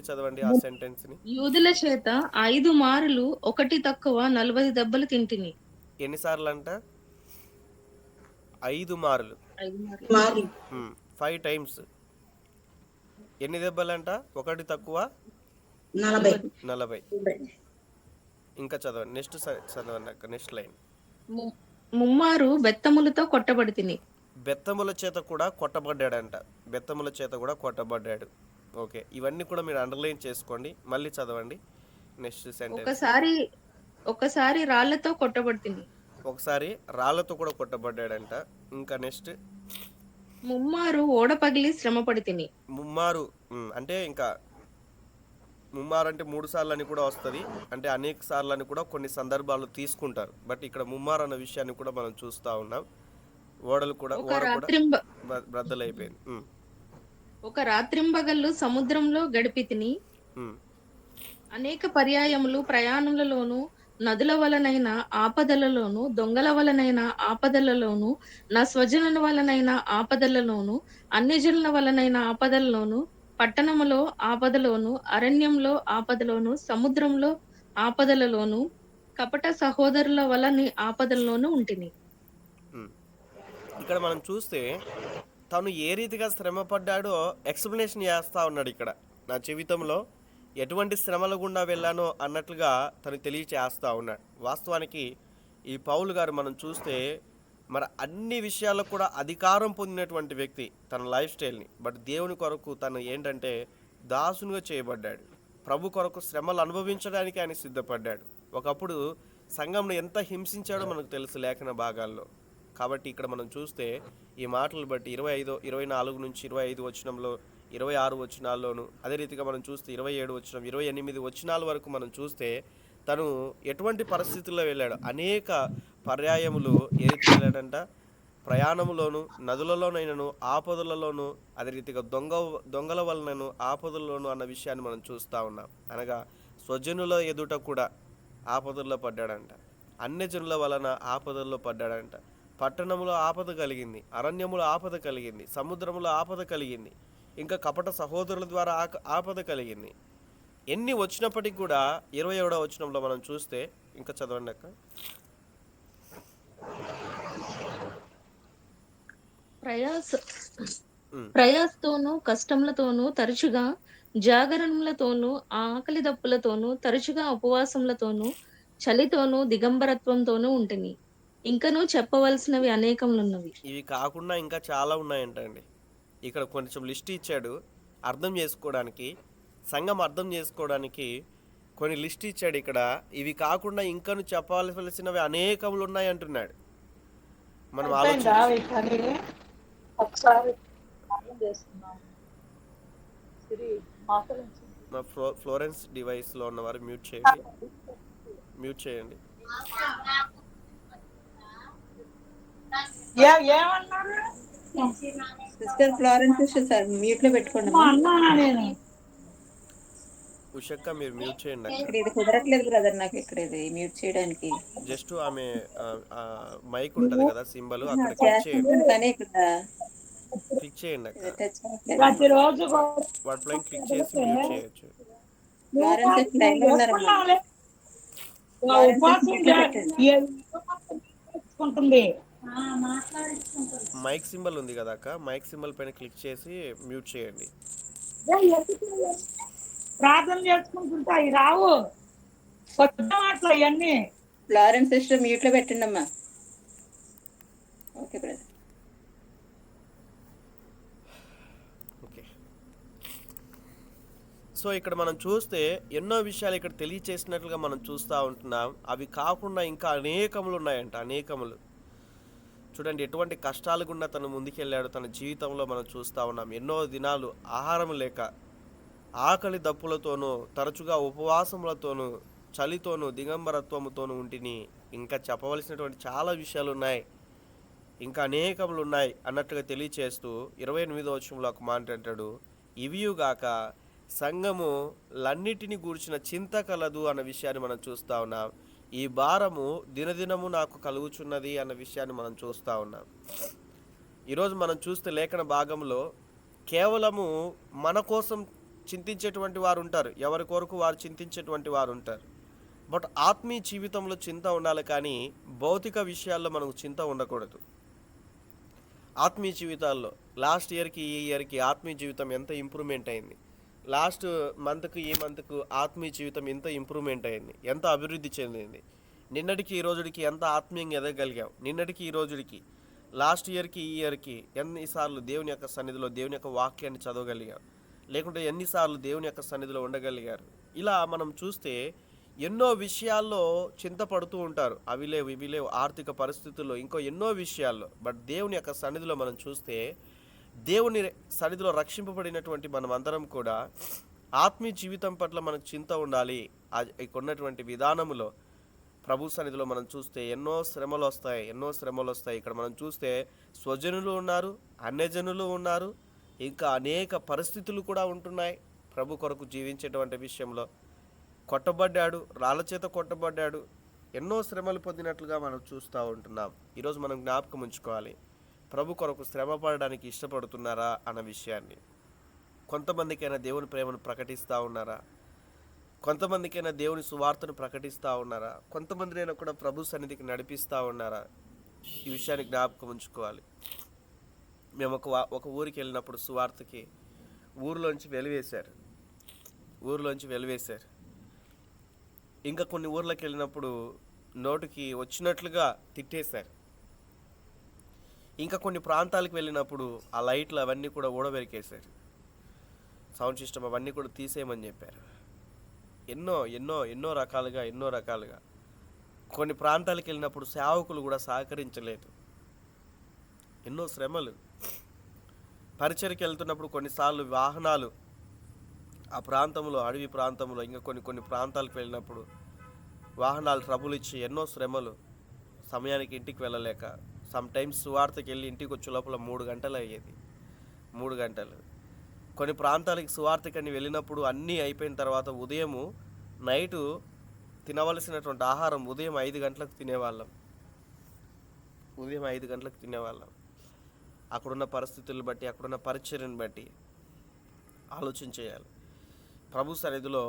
చదవండి ఆ సెంటెన్స్ ని. యూదుల చేత 5 మారులు ఒకటి తక్కువ 40 దెబ్బలు తింటిని. ఎన్నిసార్లు అంట? 5 మారులు, 5 టైమ్స్. ఎన్ని దెబ్బలంట? ఒకటి తక్కువ 40. ఇంకా చదవండి, నెక్స్ట్ చదవండి అక్క, నెక్స్ట్ లైన్. ముమ్మారు బెత్తములతో కొట్టబడితిని. బెత్తముల చేత కూడా కొట్టబడ్డాడంట, బెత్తముల చేత కూడా కొట్టబడ్డాడు. ఓకే, ఇవన్నీ కూడా మీరు అండర్లైన్ చేసుకోండి. మళ్ళీ చదవండి నెక్స్ట్ సెంటెన్స్. ఒకసారి రాళ్లతో కొట్టబడితిని. ఒకసారి రాళ్లతో కూడా కొట్టబడ్డాడంట. ఇంకా నెక్స్ట్ ముమ్మారు ఓడ పగిలి శ్రమ పడితిని. ముమ్మారు అంటే ఇంకా ముమ్మారు అంటే 3 సార్లు అని కూడా వస్తుంది, అంటే అనేక సార్లు అని కూడా కొన్ని సందర్భాలు తీసుకుంటారు. బట్ ఇక్కడ ముమ్మారు అన్న విషయాన్ని కూడా మనం చూస్తూ ఉన్నాం. ఓడ కూడా బ్రద్దలైపోయింది. ఒక రాత్రింబగళ్ళు సముద్రంలో గడిపితిని. అనేక పర్యాయములు ప్రయాణములలోను, నదుల వలనైన ఆపదలలోను, దొంగల వలనైన ఆపదలలోను, నా స్వజనుల వలనైన ఆపదలలోను, అన్యజనుల వలనైన ఆపదలలోను, పట్టణములో ఆపదలోను, అరణ్యంలో ఆపదలోను, సముద్రంలో ఆపదలలోను, కపట సహోదరుల వలని ఆపదలలోను ఉంటిని. ఇక్కడ మనం చూస్తే తను ఏ రీతిగా శ్రమ పడ్డాడో ఎక్స్ప్లెనేషన్ చేస్తూ ఉన్నాడు. ఇక్కడ నా జీవితంలో ఎటువంటి శ్రమల గుండా వెళ్ళానో అన్నట్లుగా తను తెలియచేస్తూ ఉన్నాడు. వాస్తవానికి ఈ పౌలు గారు మనం చూస్తే మరి అన్ని విషయాల్లో కూడా అధికారం పొందినటువంటి వ్యక్తి తన లైఫ్ స్టైల్ని. బట్ దేవుని కొరకు తను ఏంటంటే దాసునిగా చేయబడ్డాడు. ప్రభు కొరకు శ్రమలు అనుభవించడానికి ఆయన సిద్ధపడ్డాడు. ఒకప్పుడు సంఘంను ఎంత హింసించాడో మనకు తెలుసు లేఖన భాగాల్లో. కాబట్టి ఇక్కడ మనం చూస్తే ఈ మాటలు బట్టి 24 నుంచి 25 వచనంలో, 26 వచనాల్లోను, అదే రీతిగా మనం చూస్తే 27 వచనం, 28 వచనాల వరకు మనం చూస్తే తను ఎటువంటి పరిస్థితుల్లో వెళ్ళాడు. అనేక పర్యాయములు ఏ రీతికి వెళ్ళాడంట? ప్రయాణములోను, నదులలోనైనను, ఆపదలలోను, అదే రీతిగా దొంగల వలనను, ఆపదల్లోను అన్న విషయాన్ని మనం చూస్తూ ఉన్నాం. అనగా స్వజనుల ఎదుట కూడా ఆపదల్లో పడ్డాడంట, అన్యజనుల వలన ఆపదల్లో పడ్డాడంట. పట్టణంలో ఆపద కలిగింది, అరణ్యములో ఆపద కలిగింది, సముద్రములో ఆపద కలిగింది, ఇంకా కపట సహోదరుల ద్వారా ఆపద కలిగింది. ఎన్ని వచ్చినప్పటికీ కూడా 27వ వచనంలో మనం చూస్తే, ఇంకా చదవండి అక్క. ప్రయాసతోనూ కష్టములతోనూ తరచుగా జాగరణములతోనూ ఆకలి దప్పులతోనూ తరచుగా ఉపవాసములతోనూ చలితోనూ దిగంబరత్వంతోనూ ఉంటుంది. ఇంకనూ చెప్పవలసినవి అనేకములున్నవి. ఇవి కాకుండా ఇంకా చాలా ఉన్నాయంటండి. ఇక్కడ కొంచెం లిస్ట్ ఇచ్చాడు అర్థం చేసుకోవడానికి, సంఘం అర్థం చేసుకోవడానికి కొన్ని లిస్ట్ ఇచ్చాడు ఇక్కడ. ఇవి కాకుండా ఇంకను చెప్పవలసినవి అనేకములు ఉన్నాయి అంటున్నాడు. మనం మా ఫ్లోరెన్స్ డివైస్లో ఉన్నవారు మ్యూట్ చేయండి. మ్యూట్ చేయండి. ఏమన్నారు? Sister Florence sister sir mute లో పెట్టుకోండి అమ్మా. అన్నానా నేను? ఉషక్క మీరు మ్యూట్ చేయండి అక్క. ఇక్కడ ఇది కుదరట్లేదు బ్రదర్, నాకు ఇక్కడ ఇది మ్యూట్ చేయడానికి. జస్ట్ ఆమె మైక్ ఉంటుంది కదా సింబల్, అక్కడ క్లిక్ చేయండి. చేస్తుంటాను కానీ ఇక్కడ క్లిక్ చేయండి అక్క. ఇది టచ్ అవ్వట్లేదు. ప్రతిరోజు వాటిపైన క్లిక్ చేసి మ్యూట్ చేయొచ్చు. ఫ్లోరెన్స్ సిస్టర్ లైన్ లో ఉన్నారమ్మా. ఉపాసం చేసుకుంటుంది. మైక్ సింబల్ ఉంది కదా అక్క, మైక్ సింబల్ పైన క్లిక్ చేసి మ్యూట్ చేయండి. ప్రార్థన చేసుకుంటుంటా అవి రావు కొత్త మాటలు అవన్నీ. ఫ్లోరెన్స్ సిస్టర్ మ్యూట్ లో పెట్టండి అమ్మా. Okay brother. ఓకే. సో ఇక్కడ మనం చూస్తే ఎన్నో విషయాలు ఇక్కడ తెలియచేసినట్లుగా మనం చూస్తూ ఉంటున్నాం. అవి కాకుండా ఇంకా అనేకములు ఉన్నాయంట, అనేకములు. చూడండి ఎటువంటి కష్టాలు గుండా తను ముందుకెళ్ళాడు తన జీవితంలో మనం చూస్తూ ఉన్నాం. ఎన్నో దినాలు ఆహారం లేక, ఆకలి దప్పులతోనూ, తరచుగా ఉపవాసములతోనూ, చలితోనూ, దిగంబరత్వముతోనూ ఉంటిని. ఇంకా చెప్పవలసినటువంటి చాలా విషయాలు ఉన్నాయి, ఇంకా అనేకములు ఉన్నాయి అన్నట్టుగా తెలియచేస్తూ 28వ వచనంలో ఒక మాట అంటాడు, ఇవియుగాక సంఘము లన్నిటిని గూర్చిన చింత కలదు అన్న విషయాన్ని మనం చూస్తూ ఉన్నాం. ఈ భారము దినదినము నాకు కలుగుచున్నది అన్న విషయాన్ని మనం చూస్తూ ఉన్నాం. ఈరోజు మనం చూస్తే లేఖన భాగంలో కేవలము మన కోసం చింతించేటువంటి వారు ఉంటారు, ఎవరి కొరకు వారు చింతించేటువంటి వారు ఉంటారు. బట్ ఆత్మీయ జీవితంలో చింత ఉండాలి, కానీ భౌతిక విషయాల్లో మనకు చింత ఉండకూడదు. ఆత్మీయ జీవితాల్లో లాస్ట్ ఇయర్కి ఈ ఇయర్కి ఆత్మీయ జీవితం ఎంత ఇంప్రూవ్మెంట్ అయింది, లాస్ట్ మంత్కు ఈ మంత్కు ఆత్మీయ జీవితం ఎంత ఇంప్రూవ్మెంట్ అయింది, ఎంత అభివృద్ధి చెందింది, నిన్నటికి ఈ రోజుడికి ఎంత ఆత్మీయంగా ఎదగలిగాం, నిన్నటికి ఈ రోజుడికి, లాస్ట్ ఇయర్కి ఈ ఇయర్కి ఎన్నిసార్లు దేవుని యొక్క సన్నిధిలో దేవుని యొక్క వాక్యాన్ని చదవగలిగాం, లేకుంటే ఎన్నిసార్లు దేవుని యొక్క సన్నిధిలో ఉండగలిగారు. ఇలా మనం చూస్తే ఎన్నో విషయాల్లో చింతపడుతూ ఉంటారు, అవి లేవు ఇవి లేవు, ఆర్థిక పరిస్థితుల్లో, ఇంకో ఎన్నో విషయాల్లో. బట్ దేవుని యొక్క సన్నిధిలో మనం చూస్తే దేవుని సన్నిధిలో రక్షింపబడినటువంటి మనం అందరం కూడా ఆత్మీయ జీవితం పట్ల మనకు చింత ఉండాలి. ఉన్నటువంటి విధానములో ప్రభు సన్నిధిలో మనం చూస్తే ఎన్నో శ్రమలు వస్తాయి. ఇక్కడ మనం చూస్తే స్వజనులు ఉన్నారు, అన్యజనులు ఉన్నారు, ఇంకా అనేక పరిస్థితులు కూడా ఉంటున్నాయి. ప్రభు కొరకు జీవించేటువంటి విషయంలో కొట్టబడ్డాడు, రాళ్ళ చేత కొట్టబడ్డాడు, ఎన్నో శ్రమలు పొందినట్లుగా మనం చూస్తూ ఉంటున్నాం. ఈరోజు మనం జ్ఞాపకం ఉంచుకోవాలి, ప్రభు కొరకు శ్రమ పడడానికి ఇష్టపడుతున్నారా అన్న విషయాన్ని. కొంతమందికైనా దేవుని ప్రేమను ప్రకటిస్తూ ఉన్నారా, కొంతమందికైనా దేవుని సువార్తను ప్రకటిస్తూ ఉన్నారా, కొంతమందినైనా కూడా ప్రభు సన్నిధికి నడిపిస్తూ ఉన్నారా, ఈ విషయాన్ని జ్ఞాపకం ఉంచుకోవాలి. మేము ఒక ఊరికి వెళ్ళినప్పుడు సువార్తకి ఊరిలోంచి వెలివేశారు. ఇంకా కొన్ని ఊర్లకు వెళ్ళినప్పుడు నోటికి వచ్చినట్లుగా తిట్టేశారు. ఇంకా కొన్ని ప్రాంతాలకు వెళ్ళినప్పుడు ఆ లైట్లు అవన్నీ కూడా ఊడబెరికేశారు, సౌండ్ సిస్టమ్ అవన్నీ కూడా తీసేయమని చెప్పారు. ఎన్నో రకాలుగా కొన్ని ప్రాంతాలకు వెళ్ళినప్పుడు సేవకులు కూడా సహకరించలేదు. ఎన్నో శ్రమలు. పరిచర్కి వెళ్తున్నప్పుడు కొన్నిసార్లు వాహనాలు ఆ ప్రాంతంలో, అడవి ప్రాంతంలో, ఇంకా కొన్ని ప్రాంతాలకు వెళ్ళినప్పుడు వాహనాలు ట్రబుల్ ఇచ్చి ఎన్నో శ్రమలు, సమయానికి ఇంటికి వెళ్ళలేక, సమ్ టైమ్స్ సువార్తకి వెళ్ళి ఇంటికి వచ్చే లోపల 3 గంటలు అయ్యేది. 3 గంటలు. కొన్ని ప్రాంతాలకి సువార్తకని వెళ్ళినప్పుడు అన్నీ అయిపోయిన తర్వాత ఉదయము నైటు తినవలసినటువంటి ఆహారం ఉదయం 5 గంటలకు తినేవాళ్ళం. అక్కడున్న పరిస్థితులను బట్టి, అక్కడున్న పరిచర్యను బట్టి ఆలోచన చేయాలి. ప్రభు సన్నిధిలో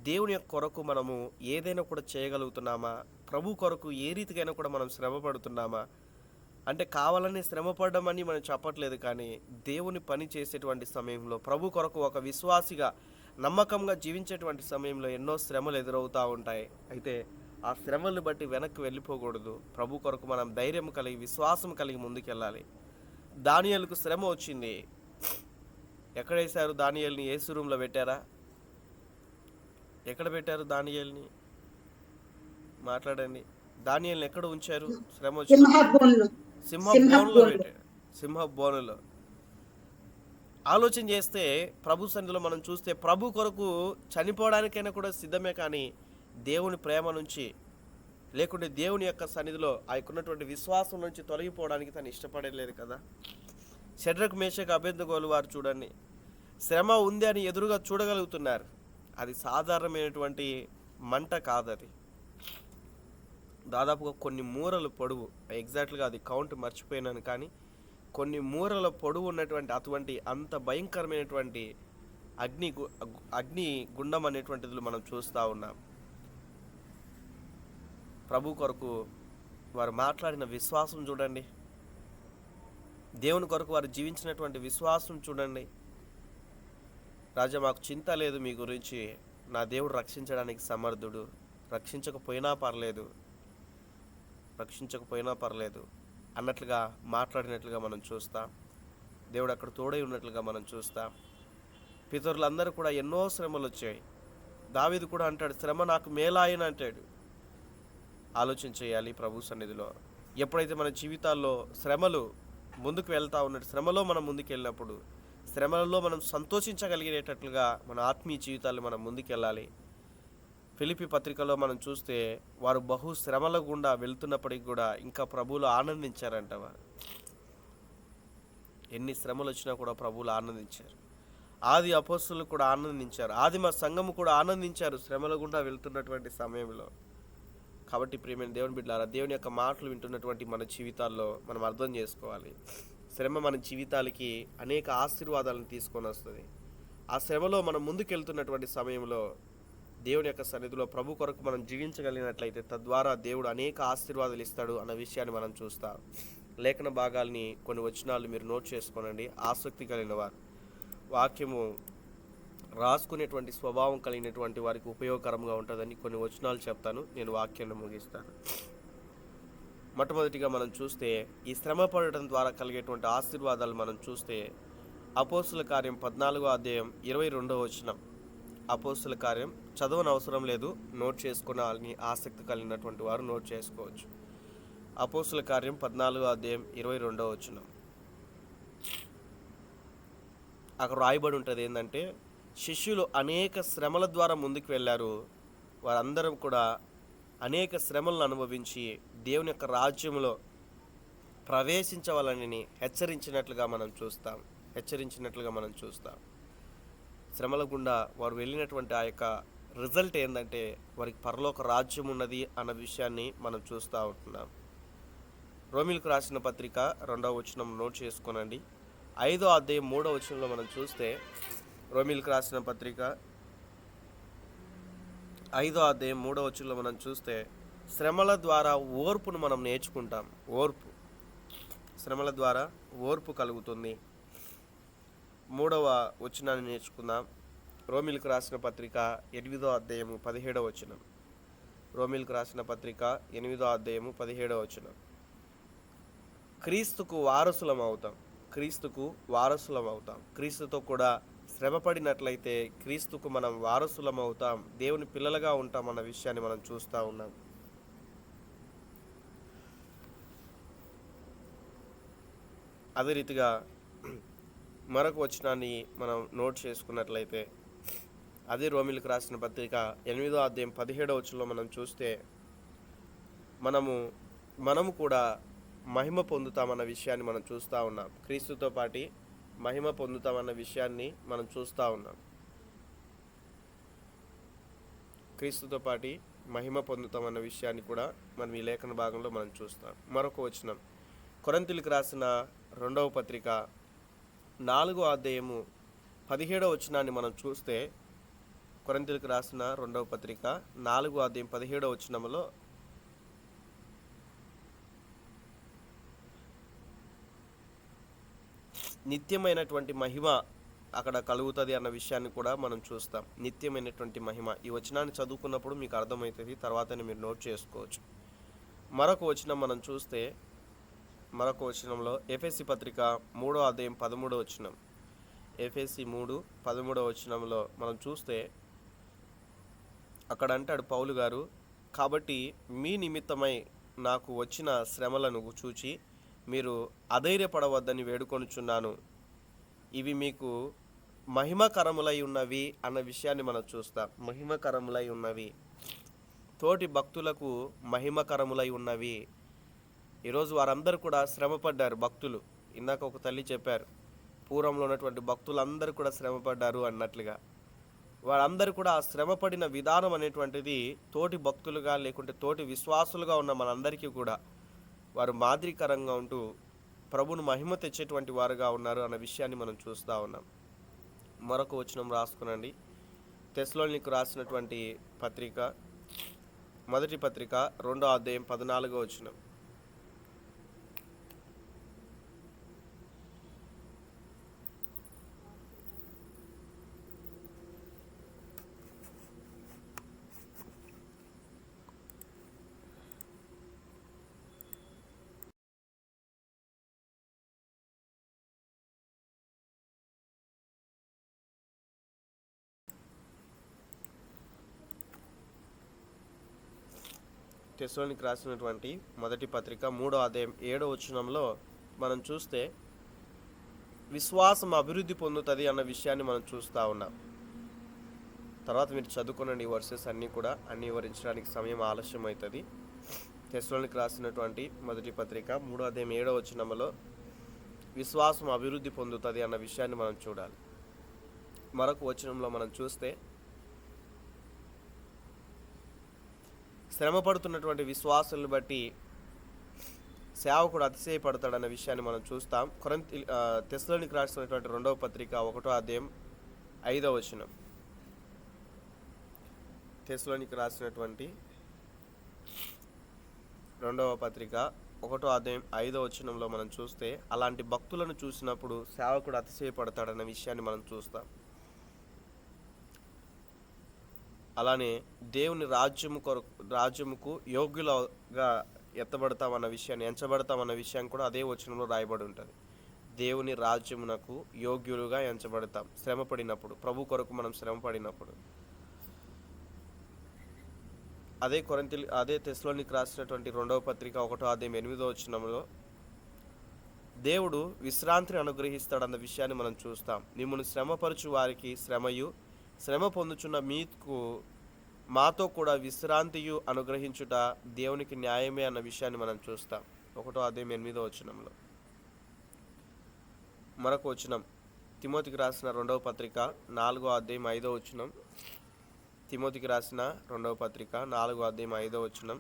దేవుని యొక్క కొరకు మనము ఏదైనా కూడా చేయగలుగుతున్నామా, ప్రభు కొరకు ఏ రీతికైనా కూడా మనం శ్రమ పడుతున్నామా అంటే, కావాలని శ్రమ పడ్డామని మనం చెప్పట్లేదు, కానీ దేవుని పని చేసేటువంటి సమయంలో, ప్రభు కొరకు ఒక విశ్వాసిగా నమ్మకంగా జీవించేటువంటి సమయంలో ఎన్నో శ్రమలు ఎదురవుతూ ఉంటాయి. అయితే ఆ శ్రమలను బట్టి వెనక్కి వెళ్ళిపోకూడదు. ప్రభు కొరకు మనం ధైర్యం కలిగి, విశ్వాసం కలిగి ముందుకెళ్ళాలి. దానియేలుకు శ్రమ వచ్చింది. ఎక్కడ వేశారు దానియేలుని? యేసు రూమ్లో పెట్టారా? ఎక్కడ పెట్టారు దానియేలుని? మాట్లాడండి. దానియేలుని ఎక్కడ ఉంచారు? శ్రమ వచ్చింది. సింహ బోనులో పెట్టారు. సింహ బోనులో. ఆలోచన చేస్తే ప్రభు సన్నిధిలో మనం చూస్తే ప్రభు కొరకు చనిపోవడానికైనా కూడా సిద్ధమే, కానీ దేవుని ప్రేమ నుంచి లేకుంటే దేవుని యొక్క సన్నిధిలో ఆ ఉన్నటువంటి విశ్వాసం నుంచి తొలగిపోవడానికి తను ఇష్టపడలేదు కదా. షడ్రక్ మేషక్ అబేద్నెగోలు వారు చూడండి, శ్రమ ఉంది అని ఎదురుగా చూడగలుగుతున్నారు. అది సాధారణమైనటువంటి మంట కాదు, అది దాదాపుగా కొన్ని మూరల పొడవు, ఎగ్జాక్ట్గా అది కౌంట్ మర్చిపోయినాను, కానీ కొన్ని మూరల పొడవు ఉన్నటువంటి అటువంటి అంత భయంకరమైనటువంటి అగ్ని గుండం అనేటువంటిది మనం చూస్తూ ఉన్నాం. ప్రభు కొరకు వారు మాట్లాడిన విశ్వాసం చూడండి, దేవుని కొరకు వారు జీవించినటువంటి విశ్వాసం చూడండి. రాజా, మాకు చింత లేదు మీ గురించి, నా దేవుడు రక్షించడానికి సమర్థుడు, రక్షించకపోయినా పర్లేదు అన్నట్లుగా మాట్లాడినట్లుగా మనం చూస్తాం. దేవుడు అక్కడ తోడై ఉన్నట్లుగా మనం చూస్తాం. పితరులందరూ కూడా ఎన్నో శ్రమలు వచ్చాయి. దావీదు కూడా అంటాడు, శ్రమ నాకు మేలాయన అంటాడు. ఆలోచన చేయాలి ప్రభు సన్నిధిలో. ఎప్పుడైతే మన జీవితాల్లో శ్రమలు ముందుకు వెళ్తూ ఉన్నట్టు, శ్రమలో మనం ముందుకు వెళ్ళినప్పుడు, శ్రమలలో మనం సంతోషించగలిగేటట్లుగా మన ఆత్మీయ జీవితాలు మనం ముందుకెళ్ళాలి. ఫిలిప్పీ పత్రికలో మనం చూస్తే వారు బహు శ్రమల గుండా వెళ్తున్నప్పటికీ కూడా ఇంకా ప్రభువులో ఆనందించారంట. వారు ఎన్ని శ్రమలు వచ్చినా కూడా ప్రభువులో ఆనందించారు. ఆది అపోస్తులు కూడా ఆనందించారు, ఆదిమ సంఘము కూడా ఆనందించారు శ్రమల గుండా వెళ్తున్నటువంటి సమయంలో. కాబట్టి ప్రియమైన దేవుని బిడ్డలారా, దేవుని యొక్క మాటలు వింటున్నటువంటి మన జీవితాల్లో మనం అర్థం చేసుకోవాలి, శ్రమ మన జీవితాలకి అనేక ఆశీర్వాదాలను తీసుకొని వస్తుంది. ఆ శ్రమలో మనం ముందుకెళ్తున్నటువంటి సమయంలో దేవుని యొక్క సన్నిధిలో ప్రభు కొరకు మనం జీవించగలిగినట్లయితే తద్వారా దేవుడు అనేక ఆశీర్వాదాలు ఇస్తాడు అన్న విషయాన్ని మనం చూస్తాం. లేఖన భాగాల్ని కొన్ని వచనాలు మీరు నోట్ చేసుకోనండి. ఆసక్తి కలిగిన వారు, వాక్యము రాసుకునేటువంటి స్వభావం కలిగినటువంటి వారికి ఉపయోగకరంగా ఉంటుందని కొన్ని వచనాలు చెప్తాను, నేను వాక్యాన్ని ముగిస్తాను. మొట్టమొదటిగా మనం చూస్తే ఈ శ్రమ పడటం ద్వారా కలిగేటువంటి ఆశీర్వాదాలు మనం చూస్తే అపోస్తుల కార్యం 14వ అధ్యాయం 22వ వచనం. అపోస్తుల కార్యం చదవని అవసరం లేదు, నోట్ చేసుకుని ఆసక్తి కలిగినటువంటి వారు నోట్ చేసుకోవచ్చు. అపోస్తుల కార్యం 14వ అధ్యాయం 22వ వచనం. అక్కడ రాయబడి ఉంటుంది ఏంటంటే, శిష్యులు అనేక శ్రమల ద్వారా ముందుకు వెళ్ళారు, వారందరం కూడా అనేక శ్రమలను అనుభవించి దేవుని యొక్క రాజ్యంలో ప్రవేశించవాలని హెచ్చరించినట్లుగా మనం చూస్తాం. శ్రమల గుండా వారు వెళ్ళినటువంటి ఆ యొక్క రిజల్ట్ ఏంటంటే వారికి పరలోక రాజ్యం ఉన్నది అన్న విషయాన్ని మనం చూస్తూ ఉంటున్నాం. రోమిలకు రాసిన పత్రిక 2వ వచనం నోట్ చేసుకోనండి. 5వ అధ్యాయం 3వ వచనంలో మనం చూస్తే, రోమిలకు రాసిన పత్రిక 5వ అధ్యాయం 3వ వచనంలో మనం చూస్తే, శ్రమల ద్వారా ఓర్పును మనం నేర్చుకుంటాం. శ్రమల ద్వారా ఓర్పు కలుగుతుంది. 3వ వచనాన్ని నేర్చుకుందాం. రోమిలకు రాసిన పత్రిక 8వ అధ్యాయము 17వ వచనం. రోమిలకు రాసిన పత్రిక 8వ అధ్యాయము 17వ వచనం. క్రీస్తుకు వారసులం అవుతాం. క్రీస్తుతో కూడా శ్రమపడినట్లయితే క్రీస్తుకు మనం వారసులం అవుతాం, దేవుని పిల్లలుగా ఉంటాం అన్న విషయాన్ని మనం చూస్తూ ఉన్నాం. అదే రీతిగా మరొక వచనాన్ని మనం నోట్ చేసుకున్నట్లయితే, అదే రోమిలకు రాసిన పత్రిక 8వ అధ్యాయం 17వ వచనంలో మనం చూస్తే, మనము కూడా మహిమ పొందుతామన్న విషయాన్ని మనం చూస్తూ ఉన్నాం. క్రీస్తుతో పాటు మహిమ పొందుతామన్న విషయాన్ని మనం చూస్తూ ఉన్నాం. క్రీస్తుతో పాటు మహిమ పొందుతామన్న విషయాన్ని కూడా మనం ఈ లేఖన భాగంలో మనం చూస్తాం. మరొక వచనం, కొరింథీయులకు రాసిన 2వ పత్రిక 4వ అధ్యాయము 17వ వచనాన్ని మనం చూస్తే, కొరింథీయులకు రాసిన 2వ పత్రిక 4వ అధ్యాయం 17వ వచనంలో, నిత్యమైనటువంటి మహిమ అక్కడ కలుగుతుంది అన్న విషయాన్ని కూడా మనం చూస్తాం. నిత్యమైనటువంటి మహిమ, ఈ వచనాన్ని చదువుకున్నప్పుడు మీకు అర్థమవుతుంది, తర్వాతనే మీరు నోట్ చేసుకోవచ్చు. మరొక వచనం మనం చూస్తే, మరొక వచనంలో ఎఫెసీ పత్రిక 3వ అధ్యాయం 13వ వచనం. ఎఫెసీ 3:13వ వచనంలో మనం చూస్తే అక్కడ అంటాడు పౌలు గారు, కాబట్టి మీ నిమిత్తమై నాకు వచ్చిన శ్రమలను చూచి మీరు అధైర్యపడవద్దని వేడుకొనుచున్నాను. ఇవి మీకు మహిమకరములై ఉన్నవి అన్న విషయాన్ని మనం చూస్తాం. మహిమకరములై ఉన్నవి, తోటి భక్తులకు మహిమకరములై ఉన్నవి. ఈరోజు వారందరూ కూడా శ్రమపడ్డారు భక్తులు. ఇందాక ఒక తల్లి చెప్పారు, పూర్వంలో ఉన్నటువంటి భక్తులందరూ కూడా శ్రమపడ్డారు అన్నట్లుగా. వారందరూ కూడా ఆ శ్రమపడిన విధానం అనేటువంటిది తోటి భక్తులుగా లేకుంటే తోటి విశ్వాసులుగా ఉన్న మనందరికీ కూడా వారు మాదిరికరంగా ఉంటూ ప్రభువును మహిమ తెచ్చేటువంటి వారుగా ఉన్నారు అన్న విషయాన్ని మనం చూస్తూ ఉన్నాం. మరొక వచనం రాసుకునండి. తెస్సలోనికీయులకు రాసినటువంటి పత్రిక, మొదటి పత్రిక 2వ అధ్యాయం 14వ వచనం. తెస్సలోనికీయులకు రాసినటువంటి మొదటి పత్రిక 3వ అధ్యాయం 7వ వచనంలో మనం చూస్తే విశ్వాసం అభివృద్ధి పొందుతుంది అన్న విషయాన్ని మనం చూస్తూ ఉన్నాం. తర్వాత మీరు చదువుకునండి, ఈ వర్సెస్ అన్నీ కూడా అన్ని వివరించడానికి సమయం ఆలస్యం అవుతుంది. తెస్సలోనికీయులకు రాసినటువంటి మొదటి పత్రిక 3వ అధ్యాయం 7వ వచనంలో విశ్వాసం అభివృద్ధి పొందుతుంది అన్న విషయాన్ని మనం చూడాలి. మరొక వచనంలో మనం చూస్తే శ్రమ పడుతున్నటువంటి విశ్వాసులను బట్టి సేవకుడు అతిశయపడతాడన్న విషయాన్ని మనం చూస్తాం. తెస్సలోనికీయులకు రాసినటువంటి 2వ పత్రిక 1వ అధ్యాయం 5వ వచనం. తెస్సలోనికీయులకు రాసినటువంటి 2వ పత్రిక 1వ అధ్యాయం 5వ వచనంలో మనం చూస్తే అలాంటి భక్తులను చూసినప్పుడు సేవకుడు అతిశయపడతాడన్న విషయాన్ని మనం చూస్తాం. అలానే దేవుని రాజ్యముకు యోగ్యులుగా ఎంచబడతామన్న విషయం కూడా అదే వచనంలో రాయబడి ఉంటుంది. దేవుని రాజ్యమునకు యోగ్యులుగా ఎంచబడతాం శ్రమపడినప్పుడు, ప్రభు కొరకు మనం శ్రమపడినప్పుడు. అదే తెస్సలోనికీయులకు రాసినటువంటి 2వ పత్రిక 1వ అధ్యాయం 8వ వచనంలో దేవుడు విశ్రాంతిని అనుగ్రహిస్తాడన్న విషయాన్ని మనం చూస్తాం. మిమ్మును శ్రమపరచు వారికి శ్రమయు, శ్రమ పొందుచున్న మీకు మాతో కూడా విశ్రాంతియు అనుగ్రహించుట దేవునికి న్యాయమే అన్న విషయాన్ని మనం చూస్తాం. 1వ అధ్యాయం 8వ వచనంలో. మరొక వచనం తిమోతికి రాసిన 2వ పత్రిక 4వ అధ్యాయం 5వ వచనం. తిమోతికి రాసిన 2వ పత్రిక 4వ అధ్యాయం 5వ వచనం.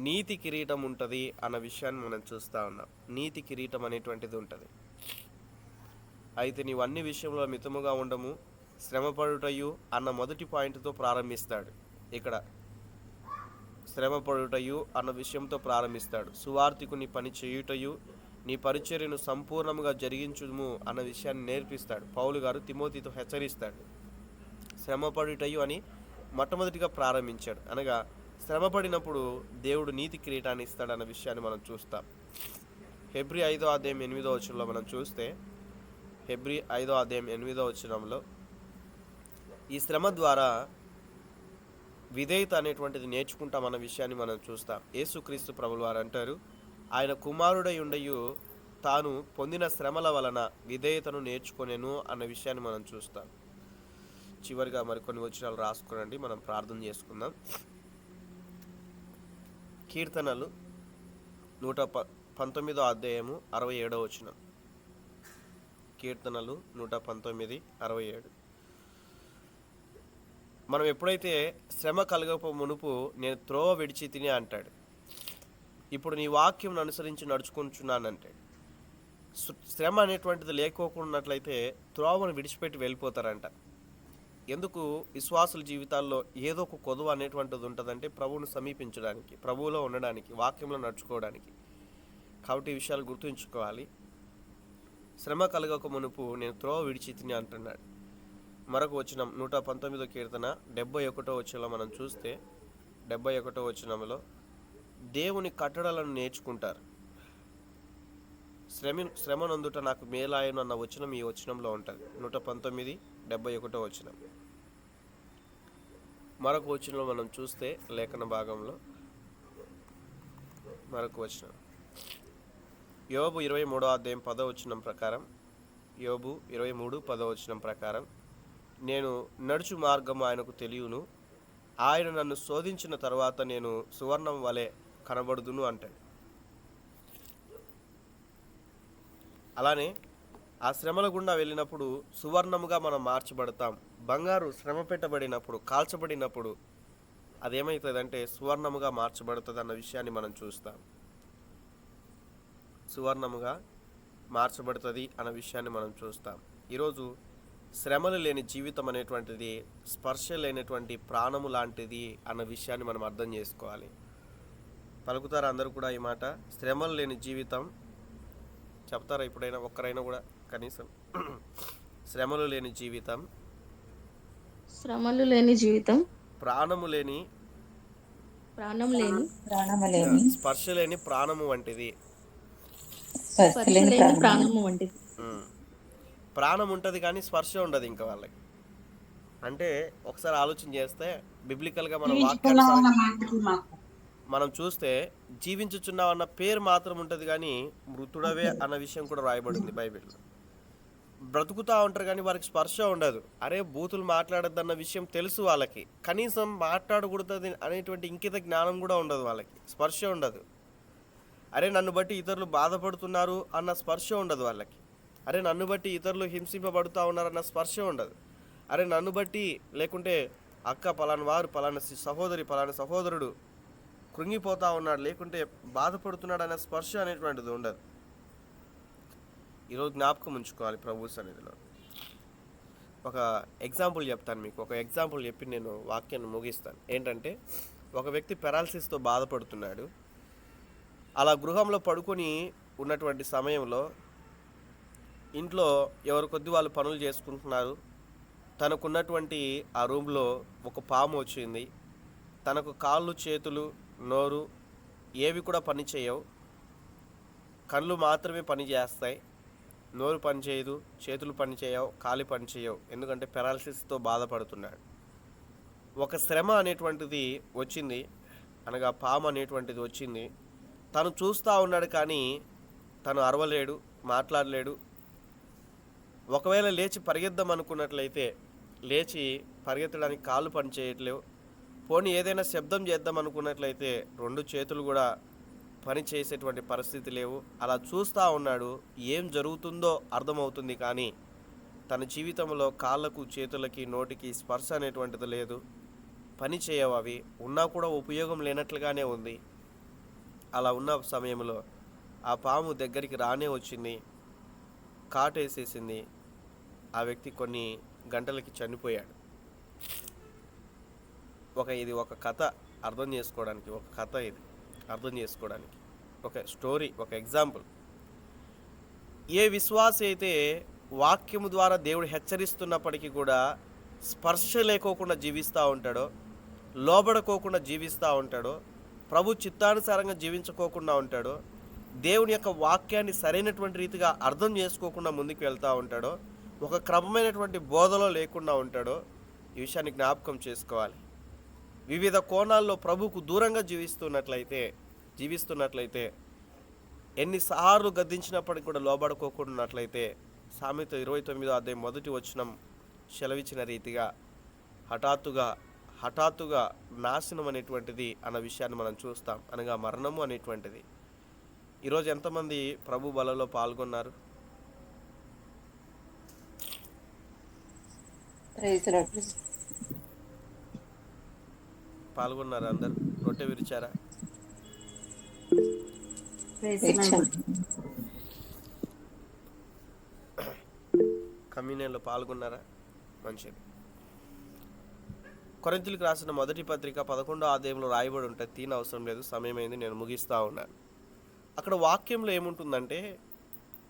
నీతి కిరీటం ఉంటుంది అన్న విషయాన్ని మనం చూస్తూ ఉన్నాం. నీతి కిరీటం అనేటువంటిది ఉంటుంది. అయితే నీవు అన్ని విషయంలో మితముగా ఉండము, శ్రమపడుటయు అన్న మొదటి పాయింట్తో ప్రారంభిస్తాడు. ఇక్కడ శ్రమపడుటయు అన్న విషయంతో ప్రారంభిస్తాడు. సువార్తికు నీ పని చేయుటయు, నీ పరిచర్యను సంపూర్ణంగా జరిగించుము అన్న విషయాన్ని నేర్పిస్తాడు. పౌలు గారు తిమోతితో హెచ్చరిస్తాడు. శ్రమపడుటయు అని మొట్టమొదటిగా ప్రారంభించాడు. అనగా శ్రమపడినప్పుడు దేవుడు నీతి కిరీటాన్ని ఇస్తాడన్న విషయాన్ని మనం చూస్తాం. హెబ్రీ 5వ అధ్యాయం 8వ వచనంలో మనం చూస్తే, హెబ్రీ 5వ అధ్యాయం 8వ వచనంలో ఈ శ్రమ ద్వారా విధేయత అనేటువంటిది నేర్చుకుంటామన్న విషయాన్ని మనం చూస్తాం. యేసుక్రీస్తు ప్రభువు వారు అంటారు, ఆయన కుమారుడై ఉండయు తాను పొందిన శ్రమల వలన విధేయతను నేర్చుకొనేను అన్న విషయాన్ని మనం చూస్తాం. చివరిగా మరికొన్ని వచనాలు రాసుకునండి, మనం ప్రార్థన చేసుకుందాం. కీర్తనలు 119వ అధ్యాయము 67వ వచనం. కీర్తనలు 119:67. మనం ఎప్పుడైతే శ్రమ కలగక మునుపు నేను త్రోవ విడిచి తిని అంటాడు, ఇప్పుడు నీ వాక్యం అనుసరించి నడుచుకుంటున్నానంటాడు. శ్రమ అనేటువంటిది లేకోకున్నట్లయితే త్రోవను విడిచిపెట్టి వెళ్ళిపోతారంట. ఎందుకు విశ్వాసుల జీవితాల్లో ఏదో ఒక కొదువ అనేటువంటిది ఉంటుందంటే ప్రభువును సమీపించడానికి, ప్రభువులో ఉండడానికి, వాక్యంలో నడుచుకోవడానికి. కాబట్టి ఈ విషయాలు గుర్తుంచుకోవాలి. శ్రమ కలగక మునుపు నేను త్రోవ విడిచి తిని అంటున్నాడు. మరొక వచనం 119వ కీర్తన 71వ వచనంలో మనం చూస్తే, 71వ వచనంలో దేవుని కట్టడలను నేర్చుకుంటారు. శ్రమనందుట నాకు మేలాయను అన్న వచనం ఈ వచనంలో ఉంటుంది. 119:71వ వచనం. మరొక వచనంలో మనం చూస్తే లేఖన భాగంలో మరొక వచనం యోబు 23వ అధ్యాయం 10వ వచనం ప్రకారం, యోబు 23:10 ప్రకారం, నేను నడుచు మార్గము ఆయనకు తెలియను, ఆయన నన్ను శోధించిన తర్వాత నేను సువర్ణం వలె కనబడుదును అంటాడు. అలానే ఆ శ్రమల గుండా వెళ్ళినప్పుడు సువర్ణముగా మనం మార్చబడతాం. బంగారు శ్రమ పెట్టబడినప్పుడు, కాల్చబడినప్పుడు అదేమవుతుందంటే సువర్ణముగా మార్చబడుతుంది అన్న విషయాన్ని మనం చూస్తాం. సువర్ణముగా మార్చబడుతుంది అన్న విషయాన్ని మనం చూస్తాం. ఈరోజు శ్రమలు లేని జీవితం అనేటువంటిది స్పర్శ లేనటువంటి ప్రాణము లాంటిది అన్న విషయాన్ని మనం అర్థం చేసుకోవాలి. పలుకుతారా అందరూ కూడా ఈ మాట? శ్రమలు లేని జీవితం చెప్తారా ఎప్పుడైనా ఒక్కరైనా కూడా కనీసం? శ్రమలు లేని జీవితం, శ్రమలు లేని జీవితం, ప్రాణం లేని స్పర్శ లేని ప్రాణము వంటిది. స్పర్శ లేని ప్రాణము వంటిది. ప్రాణం ఉంటుంది కానీ స్పర్శ ఉండదు ఇంకా వాళ్ళకి. అంటే ఒకసారి ఆలోచన చేస్తే బిబ్లికల్గా మనం మనం చూస్తే జీవించుచున్నావు అన్న పేరు మాత్రం ఉంటుంది కానీ మృతుడవే అన్న విషయం కూడా రాయబడింది బైబిల్లో. బ్రతుకుతూ ఉంటారు కానీ వారికి స్పర్శ ఉండదు. అరే బూతులు మాట్లాడొద్దన్న విషయం తెలుసు వాళ్ళకి, కనీసం మాట్లాడకూడదు అనేటువంటి ఇంకిత జ్ఞానం కూడా ఉండదు వాళ్ళకి, స్పర్శ ఉండదు. అరే నన్ను బట్టి ఇతరులు బాధపడుతున్నారు అన్న స్పర్శ ఉండదు వాళ్ళకి. అరే నన్ను బట్టి ఇతరులు హింసింపబడుతూ ఉన్నారన్న స్పర్శ ఉండదు. అరే నన్ను బట్టి, లేకుంటే అక్క పలానా వారు, పలానా సహోదరి, పలానా సహోదరుడు కృంగిపోతూ ఉన్నాడు, లేకుంటే బాధపడుతున్నాడు అనే స్పర్శ అనేటువంటిది ఉండదు. ఈరోజు జ్ఞాపకం ఉంచుకోవాలి ప్రభు సన్నిధిలో. ఒక ఎగ్జాంపుల్ చెప్తాను మీకు. ఒక ఎగ్జాంపుల్ చెప్పి నేను వాక్యాన్ని ముగిస్తాను. ఏంటంటే, ఒక వ్యక్తి పెరాలసిస్తో బాధపడుతున్నాడు. అలా గృహంలో పడుకొని ఉన్నటువంటి సమయంలో ఇంట్లో ఎవరి కొద్ది వాళ్ళు పనులు చేసుకుంటున్నారు. తనకున్నటువంటి ఆ రూమ్లో ఒక పాము వచ్చింది. తనకు కాళ్ళు, చేతులు, నోరు ఏవి కూడా పని చేయవు. కళ్ళు మాత్రమే పని చేస్తాయి. నోరు పని చేయదు, చేతులు పని చేయవు, కాలి పని చేయవు. ఎందుకంటే పెరాలసిస్తో బాధపడుతున్నాడు. ఒక శ్రమ అనేటువంటిది వచ్చింది, అనగా పాము అనేటువంటిది వచ్చింది. తను చూస్తూ ఉన్నాడు కానీ తను అరవలేడు, మాట్లాడలేడు. ఒకవేళ లేచి పరిగెద్దాం అనుకున్నట్లయితే లేచి పరిగెత్తడానికి కాళ్ళు పని చేయట్లేవు. పోనీ ఏదైనా శబ్దం చేద్దాం అనుకున్నట్లయితే రెండు చేతులు కూడా పని చేసేటువంటి పరిస్థితి లేవు. అలా చూస్తూ ఉన్నాడు. ఏం జరుగుతుందో అర్థమవుతుంది కానీ తన జీవితంలో కాళ్ళకు, చేతులకి, నోటికి స్పర్శ అనేటువంటిది లేదు. పని చేయవు. అవి ఉన్నా కూడా ఉపయోగం లేనట్లుగానే ఉంది. అలా ఉన్న సమయంలో ఆ పాము దగ్గరికి రానే వచ్చింది, కాటేసేసింది. ఆ వ్యక్తి కొన్ని గంటలకి చనిపోయాడు. ఇది ఒక కథ అర్థం చేసుకోవడానికి, ఒక కథ ఇది అర్థం చేసుకోవడానికి, ఒక స్టోరీ, ఒక ఎగ్జాంపుల్. ఏ విశ్వాసి అయితే వాక్యము ద్వారా దేవుడు హెచ్చరిస్తున్నప్పటికీ కూడా స్పర్శ లేకోకుండా జీవిస్తూ ఉంటాడో, లోబడుకోకుండా జీవిస్తూ ఉంటాడో, ప్రభు చిత్తానుసారంగా జీవించుకోకుండా ఉంటాడో, దేవుని యొక్క వాక్యాన్ని సరైనటువంటి రీతిగా అర్థం చేసుకోకుండా ముందుకు వెళ్తూ ఉంటాడో, ఒక క్రమమైనటువంటి బోధలో లేకుండా ఉంటాడో, ఈ విషయాన్ని జ్ఞాపకం చేసుకోవాలి. వివిధ కోణాల్లో ప్రభుకు దూరంగా జీవిస్తున్నట్లయితే ఎన్నిసార్లు గద్దించినప్పటికీ కూడా లోబడుకోకున్నట్లయితే సామెత 29వ అధ్యాయం 1వ వచనం సెలవిచ్చిన రీతిగా హఠాత్తుగా నాశనం అనేటువంటిది అన్న విషయాన్ని మనం చూస్తాం, అనగా మరణము అనేటువంటిది. ఈరోజు ఎంతమంది ప్రభు బలలో పాల్గొన్నారు? పాల్గొన్నారు? అందరు రొట్టె విరిచారా? కమ్యూనియన్లో పాల్గొన్నారా? మంచిది. కొరింథీయులకు రాసిన మొదటి పత్రిక 11వ అధ్యాయంలో రాయబడి ఉంటుంది. తీన అవసరం లేదు, సమయమైంది, నేను ముగిస్తూ ఉన్నాను. అక్కడ వాక్యంలో ఏముంటుందంటే,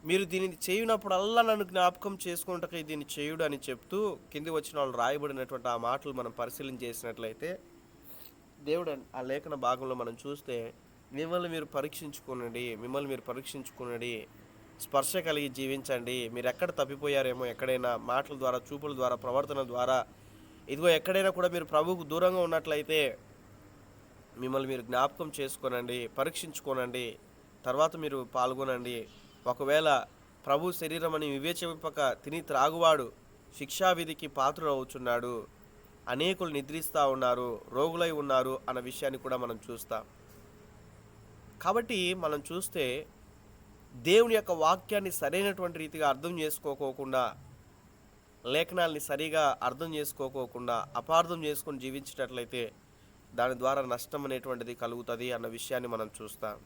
మీరు దీనిని చేయనప్పుడల్లా నన్ను జ్ఞాపకం చేసుకుంటకై దీన్ని చేయుడు అని చెప్తూ కింది వచ్చిన వాళ్ళు రాయబడినటువంటి ఆ మాటలు మనం పరిశీలన చేసినట్లయితే, దేవుడు ఆ లేఖన భాగంలో మనం చూస్తే, మిమ్మల్ని మీరు పరీక్షించుకునండి, స్పర్శ కలిగి జీవించండి. మీరు ఎక్కడ తప్పిపోయారేమో, ఎక్కడైనా మాటల ద్వారా, చూపుల ద్వారా, ప్రవర్తన ద్వారా, ఇదిగో ఎక్కడైనా కూడా మీరు ప్రభువుకు దూరంగా ఉన్నట్లయితే మిమ్మల్ని మీరు జ్ఞాపకం చేసుకోనండి, పరీక్షించుకోనండి, తర్వాత మీరు పాల్గొనండి. ఒకవేళ ప్రభు శరీరం అని వివేచింపక తిని త్రాగువాడు శిక్షావిధికి పాత్రుడవుచున్నాడు, అనేకులు నిద్రిస్తూ ఉన్నారు, రోగులై ఉన్నారు అన్న విషయాన్ని కూడా మనం చూస్తాం. కాబట్టి మనం చూస్తే దేవుని యొక్క వాక్యాన్ని సరైనటువంటి రీతిగా అర్థం చేసుకోకోకుండా, లేఖనాల్ని సరిగా అర్థం చేసుకోకోకుండా అపార్థం చేసుకొని జీవించేటట్లయితే దాని ద్వారా నష్టం అనేటువంటిది కలుగుతుంది అన్న విషయాన్ని మనం చూస్తాం.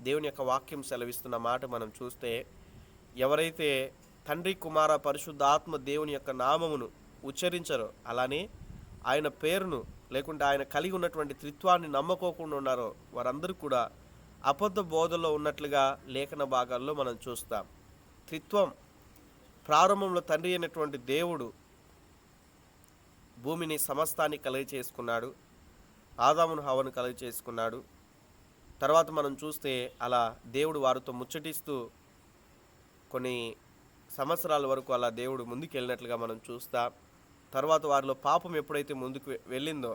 దేవుని యొక్క వాక్యం సెలవిస్తున్న మాట మనం చూస్తే, ఎవరైతే తండ్రి కుమార పరిశుద్ధ ఆత్మ దేవుని యొక్క నామమును ఉచ్చరించరో, అలానే ఆయన పేరును లేకుంటే ఆయన కలిగి ఉన్నటువంటి త్రిత్వాన్ని నమ్మకోకుండా ఉన్నారో వారందరూ కూడా అబద్ధ బోధలో ఉన్నట్లుగా లేఖన భాగాల్లో మనం చూస్తాం. త్రిత్వం ప్రారంభంలో తండ్రి అయినటువంటి దేవుడు భూమిని సమస్తాన్ని కలిగి చేసుకున్నాడు, ఆదామును హవ్వను కలిగి చేసుకున్నాడు. తర్వాత మనం చూస్తే అలా దేవుడు వారితో ముచ్చటిస్తూ కొన్ని సంవత్సరాల వరకు అలా దేవుడు ముందుకు వెళ్ళినట్లుగా మనం చూస్తాం. తర్వాత వారిలో పాపం ఎప్పుడైతే ముందుకు వెళ్ళిందో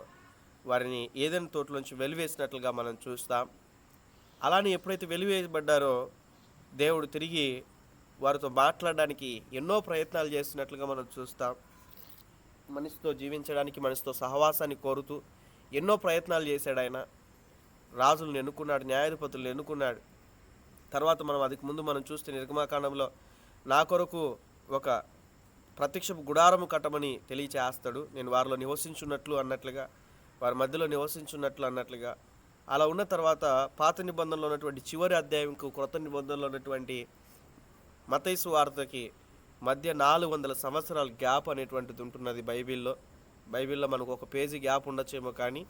వారిని ఏదైనా తోటలోంచి వెలివేసినట్లుగా మనం చూస్తాం. అలానే ఎప్పుడైతే వెలివేయబడ్డారో దేవుడు తిరిగి వారితో మాట్లాడడానికి ఎన్నో ప్రయత్నాలు చేస్తున్నట్లుగా మనం చూస్తాం. మనిషితో జీవించడానికి, మనిషితో సహవాసాన్ని కోరుతూ ఎన్నో ప్రయత్నాలు చేశాడు ఆయన. రాజులను ఎన్నుకున్నాడు, న్యాయాధిపతులను ఎన్నుకున్నాడు. తర్వాత మనం అదికి ముందు మనం చూస్తే నిర్గమాకాండంలో నా కొరకు ఒక ప్రత్యక్షపు గుడారము కట్టమని తెలియచేస్తాడు. నేను వారిలో నివసించున్నట్లు అన్నట్లుగా, వారి మధ్యలో నివసించున్నట్లు అన్నట్లుగా. అలా ఉన్న తర్వాత పాత నిబంధనలో ఉన్నటువంటి చివరి అధ్యాయంకు క్రొత్త నిబంధనలో ఉన్నటువంటి మత్తయి సువార్తకి మధ్య 400 సంవత్సరాల గ్యాప్ అనేటువంటిది ఉంటున్నది బైబిల్లో మనకు ఒక పేజీ గ్యాప్ ఉండొచ్చేమో కానీ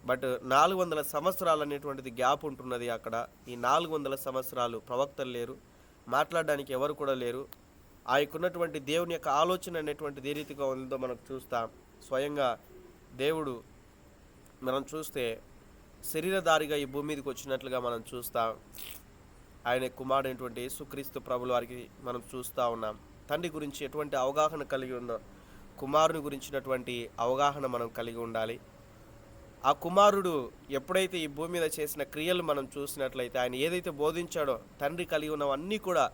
బట్ 400 సంవత్సరాలు అనేటువంటిది గ్యాప్ ఉంటున్నది అక్కడ. ఈ 400 సంవత్సరాలు ప్రవక్తలు లేరు, మాట్లాడడానికి ఎవరు కూడా లేరు. ఆయనకున్నటువంటి దేవుని యొక్క ఆలోచన అనేటువంటిది ఏ రీతిగా ఉందో మనం చూస్తాం. స్వయంగా దేవుడు మనం చూస్తే శరీరధారిగా ఈ భూమి మీదకి వచ్చినట్లుగా మనం చూస్తాం. ఆయన కుమారుడైనటువంటి యేసుక్రీస్తు ప్రభుల వారికి మనం చూస్తూ ఉన్నాం. తండ్రి గురించి ఎటువంటి అవగాహన కలిగి ఉందో కుమారుని గురించినటువంటి అవగాహన మనం కలిగి ఉండాలి. ఆ కుమారుడు ఎప్పుడైతే ఈ భూమి మీద చేసిన క్రియలు మనం చూసినట్లయితే, ఆయన ఏదైతే బోధించాడో తండ్రి కలిగి ఉన్నవన్నీ కూడా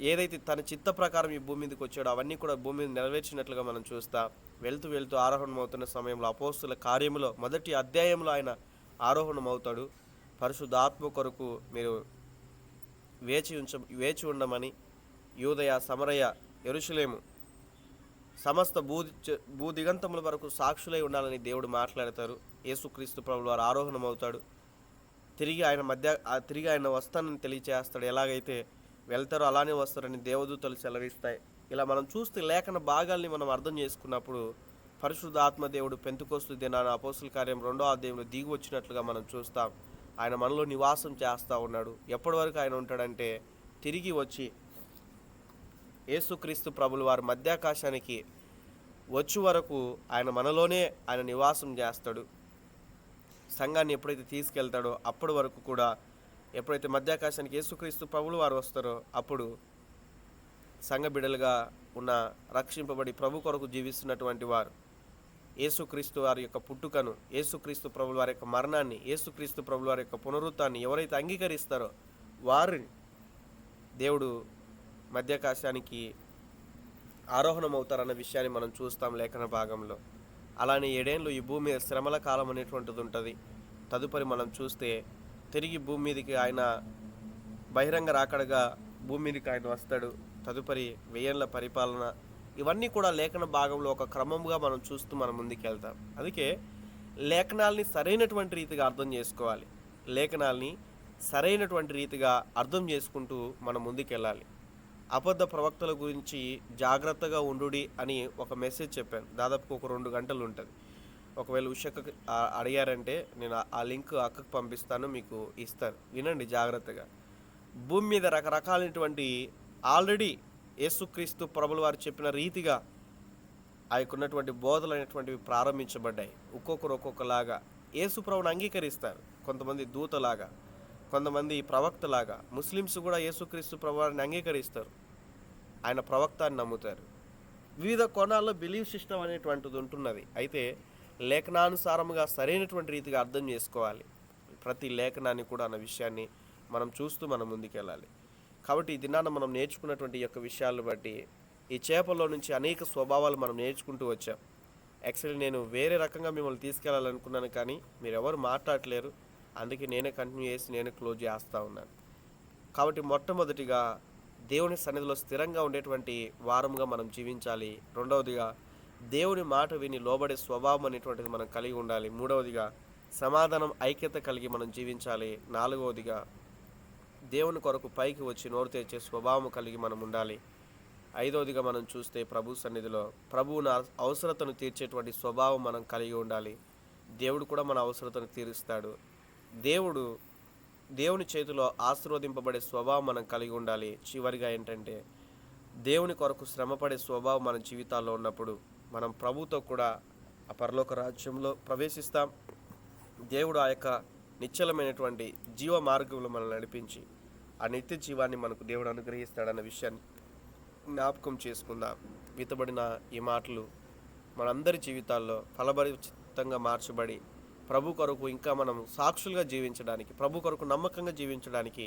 ఏదైతే తన చిత్త ప్రకారం ఈ భూమి మీదకి వచ్చాడో అవన్నీ కూడా భూమి మీద నెరవేర్చినట్లుగా మనం చూస్తాం. వెళ్తూ ఆరోహణమవుతున్న సమయంలో అపోస్తుల కార్యములో మొదటి అధ్యాయంలో ఆయన ఆరోహణమవుతాడు. పరిశుద్ధ ఆత్మ కొరకు మీరు వేచి ఉండమని యూదయ, సమరయ, యెరూషలేము సమస్త భూదిగంతముల వరకు సాక్షులై ఉండాలని దేవుడు మాట్లాడతారు. యేసుక్రీస్తు ప్రభువు వారు ఆరోహణమవుతాడు. తిరిగి ఆయన వస్తానని తెలియచేస్తాడు. ఎలాగైతే వెళ్తారో అలానే వస్తారని దేవదూతలు సెలవిస్తాయి. ఇలా మనం చూస్తే లేఖన భాగాల్ని మనం అర్థం చేసుకున్నప్పుడు పరిశుద్ధ ఆత్మదేవుడు పెంతెకొస్తు దినాన అపోస్తుల కార్యం 2వ అధ్యాయంలో దిగి వచ్చినట్లుగా మనం చూస్తాం. ఆయన మనలో నివాసం చేస్తూ ఉన్నాడు. ఎప్పటి వరకు ఆయన ఉంటాడంటే తిరిగి వచ్చి యేసుక్రీస్తు ప్రభులు వారి మధ్యాకాశానికి వచ్చి వరకు ఆయన మనలోనే ఆయన నివాసం చేస్తాడు. సంఘాన్ని ఎప్పుడైతే తీసుకెళ్తాడో అప్పటి వరకు కూడా, ఎప్పుడైతే మధ్యాకాశానికి యేసుక్రీస్తు ప్రభులు వారు వస్తారో అప్పుడు సంఘ బిడ్డలుగా ఉన్న రక్షింపబడి ప్రభు కొరకు జీవిస్తున్నటువంటి వారు యేసుక్రీస్తు వారి యొక్క పుట్టుకను, యేసుక్రీస్తు ప్రభుల వారి యొక్క మరణాన్ని, యేసుక్రీస్తు ప్రభుల వారి యొక్క పునరుత్థాన్ని ఎవరైతే అంగీకరిస్తారో వారిని దేవుడు మధ్యాకాశానికి ఆరోహణం అవుతారన్న విషయాన్ని మనం చూస్తాం లేఖన భాగంలో. అలానే 7 ఏళ్ళు ఈ భూమి మీద శ్రమల కాలం అనేటువంటిది ఉంటుంది. తదుపరి మనం చూస్తే తిరిగి భూమి మీదకి ఆయన బహిరంగ రాకడగా భూమి మీదకి ఆయన వస్తాడు. తదుపరి 1000 ఏళ్ల పరిపాలన, ఇవన్నీ కూడా లేఖన భాగంలో ఒక క్రమంగా మనం చూస్తూ మనం ముందుకు వెళ్తాం. అందుకే లేఖనాల్ని సరైనటువంటి రీతిగా అర్థం చేసుకోవాలి. లేఖనాల్ని సరైనటువంటి రీతిగా అర్థం చేసుకుంటూ మనం ముందుకు వెళ్ళాలి. అబద్ధ ప్రవక్తల గురించి జాగ్రత్తగా ఉండుడి అని ఒక మెసేజ్ చెప్పాను. దాదాపు ఒక 2 గంటలు ఉంటుంది. ఒకవేళ ఉషక్క అడిగారంటే నేను ఆ లింక్ అక్కకు పంపిస్తాను, మీకు ఇస్తాను, వినండి జాగ్రత్తగా. భూమి మీద రకరకాలైనటువంటి ఆల్రెడీ యేసుక్రీస్తు ప్రభుల వారు చెప్పిన రీతిగా ఆయనకున్నటువంటి బోధలు అనేటువంటివి ప్రారంభించబడ్డాయి. ఒక్కొక్కరు ఒక్కొక్కలాగా యేసు ప్రభుని అంగీకరిస్తారు. కొంతమంది దూతలాగా, కొంతమంది ప్రవక్తలాగా. ముస్లిమ్స్ కూడా యేసుక్రీస్తు ప్రభువారిని అంగీకరిస్తారు, ఆయన ప్రవక్త అని నమ్ముతారు. వివిధ కోణాల్లో బిలీవ్ సిస్టమ్ అనేటువంటిది ఉంటున్నది. అయితే లేఖనానుసారముగా సరైనటువంటి రీతిగా అర్థం చేసుకోవాలి ప్రతి లేఖనాన్ని కూడా అన్న విషయాన్ని మనం చూస్తూ మనం ముందుకెళ్ళాలి. కాబట్టి ఈ దినాన మనం నేర్చుకున్నటువంటి ఈ యొక్క విషయాలను బట్టి ఈ చేపల్లో నుంచి అనేక స్వభావాలు మనం నేర్చుకుంటూ వచ్చాం. యాక్చువల్లీ నేను వేరే రకంగా మిమ్మల్ని తీసుకెళ్ళాలనుకున్నాను, కానీ మీరు ఎవరు మాట్లాడలేరు. అందుకే నేనే కంటిన్యూ చేసి నేనే క్లోజ్ చేస్తూ ఉన్నాను. కాబట్టి మొట్టమొదటిగా దేవుని సన్నిధిలో స్థిరంగా ఉండేటువంటి వారంగా మనం జీవించాలి. రెండవదిగా దేవుని మాట విని లోబడే స్వభావం అనేటువంటిది మనం కలిగి ఉండాలి. మూడవదిగా సమాధానం, ఐక్యత కలిగి మనం జీవించాలి. నాలుగవదిగా దేవుని కొరకు పైకి వచ్చి నోరు తెచ్చే స్వభావం కలిగి మనం ఉండాలి. ఐదవదిగా మనం చూస్తే ప్రభు సన్నిధిలో ప్రభువున అవసరతను తీర్చేటువంటి స్వభావం మనం కలిగి ఉండాలి. దేవుడు కూడా మన అవసరతను తీరుస్తాడు. దేవుని చేతిలో ఆశీర్వదింపబడే స్వభావం మనం కలిగి ఉండాలి. చివరిగా ఏంటంటే దేవుని కొరకు శ్రమపడే స్వభావం మన జీవితాల్లో ఉన్నప్పుడు మనం ప్రభుతో కూడా ఆ పరలోక రాజ్యంలో ప్రవేశిస్తాం. దేవుడు ఆ యొక్క నిశ్చలమైనటువంటి జీవ మార్గంలో మనల్ని నడిపించి ఆ నిత్య జీవాన్ని మనకు దేవుడు అనుగ్రహిస్తాడన్న విషయాన్ని జ్ఞాపకం చేసుకుందాం. విత్తబడిన ఈ మాటలు మనందరి జీవితాల్లో ఫలభరితంగా మార్చబడి ప్రభు కొరకు ఇంకా మనం సాక్షులుగా జీవించడానికి, ప్రభు కొరకు నమ్మకంగా జీవించడానికి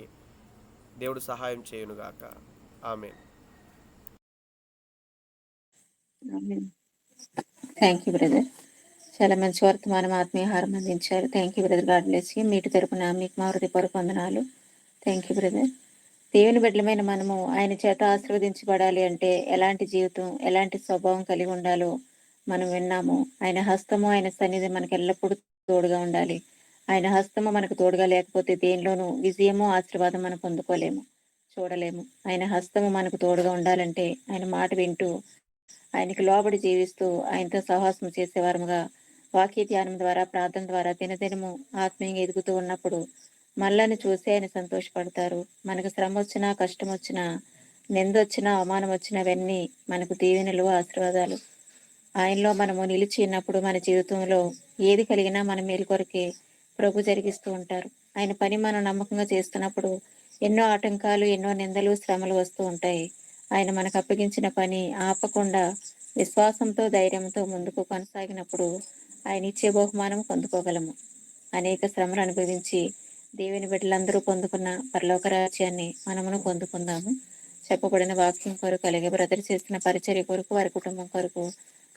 దేవుడు సహాయం చేయునుగాక. ఆమేన్. Thank you brother. చాలా మంచి వర్తమానం, ఆత్మీయహారం అందించారు. Thank you brother. God bless you. మీటి తరపున మీకు మా హృదయపూర్వక వందనాలు. Thank you brother. దేవుని బిడ్డలమైన మనము ఆయన చేత ఆశీర్వదించబడాలి అంటే ఎలాంటి జీవితం, ఎలాంటి స్వభావం కలిగి ఉండాలో మనం విన్నాము. ఆయన హస్తము, ఆయన సన్నిధి మనకు ఎల్లప్పుడూ తోడుగా ఉండాలి. ఆయన హస్తము మనకు తోడుగా లేకపోతే దేనిలోనూ విజయము, ఆశీర్వాదం మనం పొందుకోలేము, చూడలేము. ఆయన హస్తము మనకు తోడుగా ఉండాలంటే ఆయన మాట వింటూ, ఆయనకి లోబడి జీవిస్తూ, ఆయనతో సహవాసం చేసేవారముగా వాక్య ధ్యానం ద్వారా, ప్రార్థన ద్వారా దినదినము ఆత్మీయంగా ఎదుగుతూ ఉన్నప్పుడు మనల్ని చూసి ఆయన సంతోషపడతారు. మనకు శ్రమ వచ్చినా, కష్టం వచ్చినా, నిందొచ్చినా, అవమానం వచ్చినా అవన్నీ మనకు దీవెనలు, ఆశీర్వాదాలు. ఆయనలో మనము నిలిచి ఉన్నప్పుడు మన జీవితంలో ఏది కలిగినా మన మేలు కొరకే ప్రభు జరిగిస్తూ ఉంటారు. ఆయన పని మనం నమ్మకంగా చేస్తున్నప్పుడు ఎన్నో ఆటంకాలు, ఎన్నో నిందలు, శ్రమలు వస్తూ ఉంటాయి. ఆయన మనకు అప్పగించిన పని ఆపకుండా విశ్వాసంతో, ధైర్యంతో ముందుకు కొనసాగినప్పుడు ఆయన ఇచ్చే బహుమానం పొందుకోగలము. అనేక శ్రమలు అనుభవించి దేవుని బిడ్డలందరూ పొందుకున్న పరలోక రాజ్యాన్ని మనమును పొందుకుందాము. చెప్పబడిన వాక్యం కొరకు, అలాగే బ్రదర్ చేసిన పరిచర్య కొరకు, వారి కుటుంబం కొరకు,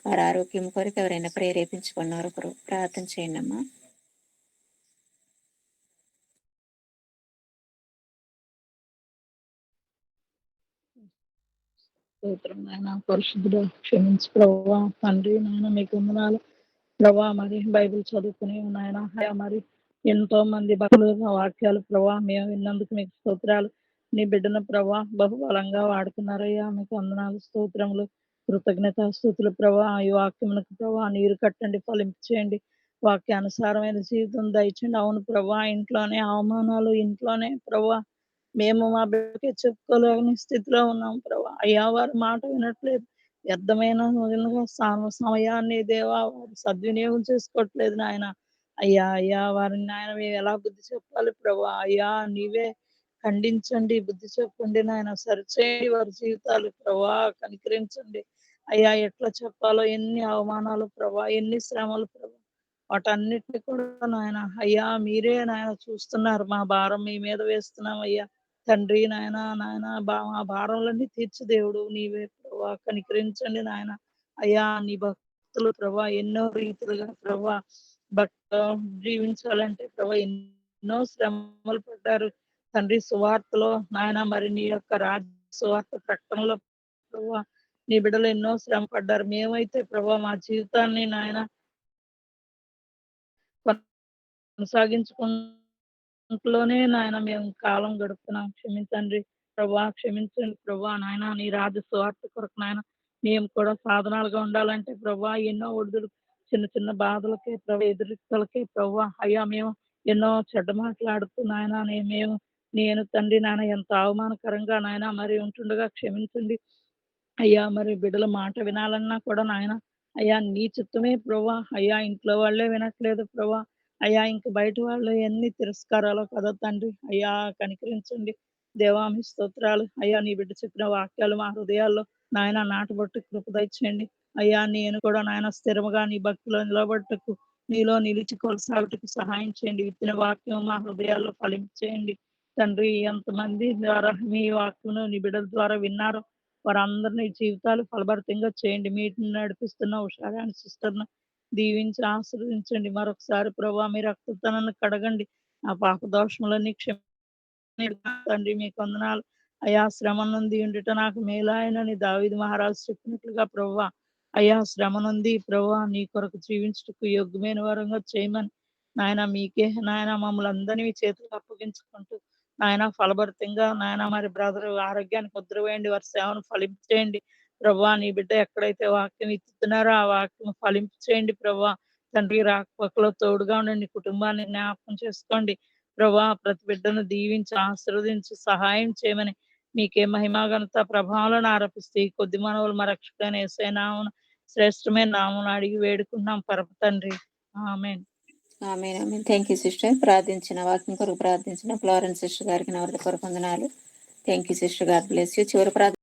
వారి ఆరోగ్యం కొరకు ఎవరైనా ప్రేరేపించుకున్నారు కొరకు ప్రార్థన చేయండి అమ్మా. స్తోత్రం నాయన. పరిశుద్ధుడు క్షమించు ప్రభా. తండ్రి నాయన మీకు వందనాలు ప్రభా. మరి బైబిల్ చదువుకుని నాయన అయ్యా, మరి ఎంతో మంది భక్తులు వాక్యాలు ప్రభా మేము విన్నందుకు మీకు స్తోత్రాలు. నీ బిడ్డను ప్రభా బహుబలంగా వాడుతున్నారయ్యా, మీకు వందనాలు, స్తోత్రములు, కృతజ్ఞత స్తుతులు ప్రభా. ఈ వాక్యమునకు ప్రభా నీరు కట్టండి, ఫలింపు చేయండి, వాక్యానుసారమైన జీవితం దయచండి. అవును ప్రభా, ఇంట్లోనే అవమానాలు, ఇంట్లోనే ప్రభా మేము మా బిడ్డకి చెప్పుకోలేని స్థితిలో ఉన్నాం ప్రభా. అయ్యా వారి మాట వినట్లేదు, వ్యర్థమైన సమయాన్ని దేవా వారు సద్వినియోగం చేసుకోవట్లేదు నాయన. అయ్యా అయ్యా వారిని నాయన మేము ఎలా బుద్ధి చెప్పాలి ప్రభా. అయ్యా నీవే ఖండించండి, బుద్ధి చెప్పండి నాయన, సరిచేయండి వారి జీవితాలు ప్రభా, కనికరించండి అయ్యా. ఎట్లా చెప్పాలో, ఎన్ని అవమానాలు ప్రభా, ఎన్ని శ్రమలు ప్రభా, వాటన్నిటిని కూడా నాయన అయ్యా మీరే నాయన చూస్తున్నారు. మా భారం మీ మీద వేస్తున్నాం అయ్యా. తండ్రి నాయన నాయన మా భారంలన్నీ తీర్చు దేవుడు నీవే ప్రభా, కనికరించండి నాయన. అయ్యా నీ భక్తులు ప్రభా ఎన్నో రీతులుగా ప్రభా భక్త జీవించాలంటే ప్రభా ఎన్నో శ్రమలు పడ్డారు తండ్రి. సువార్తలో నాయన మరి నీ యొక్క రాజ్య సువార్త ప్రకటనలో ప్రభా నీ బిడ్డలు ఎన్నో శ్రమ పడ్డారు. మేమైతే ప్రభా మా జీవితాన్ని నాయన కొనసాగించుకుంటూనే నాయన మేము కాలం గడుపుతున్నాం. క్షమించండి ప్రభా, క్షమించండి ప్రభా. నాయన నీ రాజ్య స్వార్థ కొరకు నాయన మేము కూడా సాధనాలుగా ఉండాలంటే ప్రభా ఎన్నో ఒడిదుడు, చిన్న చిన్న బాధలకే ప్రభా, ఎదురులకే ప్రభా అయ్యా మేము ఎన్నో చెడ్డ మాట్లాడుతూ నాయన నేను తండ్రి నాయన ఎంత అవమానకరంగా నాయన మరి ఉంటుండగా క్షమించండి అయ్యా. మరి బిడ్డల మాట వినాలన్నా కూడా నాయన అయ్యా నీ చిత్తమే ప్రభా. అయ్యా ఇంట్లో వాళ్ళే వినట్లేదు ప్రభా. అయ్యా ఇంక బయట వాళ్ళు ఎన్ని తిరస్కారాలు కదా తండ్రి. అయ్యా కనికరించండి దేవా, మీ స్తోత్రాలు అయ్యా. నీ బిడ్డ చెప్పిన వాక్యాలు మా హృదయాల్లో నాయన నాటబట్టు కృప దయచేయండి అయ్యా. నేను కూడా నాయన స్థిరముగా నీ భక్తిలో నిలబట్టుకు, నీలో నిలిచి కొనసాగుటకు సహాయం చేయండి. విత్తిన వాక్యం మా హృదయాల్లో ఫలించేయండి తండ్రి ఎంతమంది ద్వారా మీ వాక్యమును నీ బిడ్డల ద్వారా విన్నారు వారందరినీ జీవితాలు ఫలభరితంగా చేయండి. మీటిని నడిపిస్తున్న ఉషారాణి సిస్టర్ను దీవించి ఆశీర్వదించండి. మరొకసారి ప్రభా మీ రక్తంతో నన్ను కడగండి, ఆ పాప దోషములన్నీ తండ్రి మీకు వందనాలు. అయా శ్రమ నుండి ఉండుట నాకు మేలాయనని దావీదు మహారాజు చెప్పినట్లుగా ప్రభువా అయా శ్రమ నుండి ప్రభువా నీ కొరకు జీవించుటకు యోగ్యమైన వరంగా చేయమని నాయన మీకే నాయన మమ్మల్ని అందరినీ మీ చేతులకు అప్పగించుకుంటూ నాయన ఫలభరితంగా నాయన మరి బ్రదర్ ఆరోగ్యానికి ముద్ర వేయండి, వారి సేవను ఫలించేయండి ప్రభా. నీ బిడ్డ ఎక్కడైతే వాక్యం ఇస్తున్నారో ఆ వాక్యం ఫలింపు చేయండి ప్రభా. తండ్రి రాకపోకలో తోడుగా ఉండండి, కుటుంబాన్ని జ్ఞాపకం చేసుకోండి ప్రభా. ప్రతి బిడ్డను దీవించి ఆశీర్వదించి సహాయం చేయమని మీకే మహిమా ఘనత ప్రభావాలను ఆరోపిస్తే ఈ కొద్ది మనవులు మా రక్షకుడైన యేసయ్య నామమున శ్రేష్టమైన నామమున అడిగి వేడుకుంటున్నాం పరమ తండ్రి, ఆమేన్. ఆమేన్ ఆమేన్. Thank you sister. ప్రార్థించిన వాక్యం కొరకు ప్రార్థించిన ఫ్లోరెన్స్ సిస్టర్ గారికి నా కొరకు వందనాలు. Thank you sister. God bless you. చివరి ప్రార్థన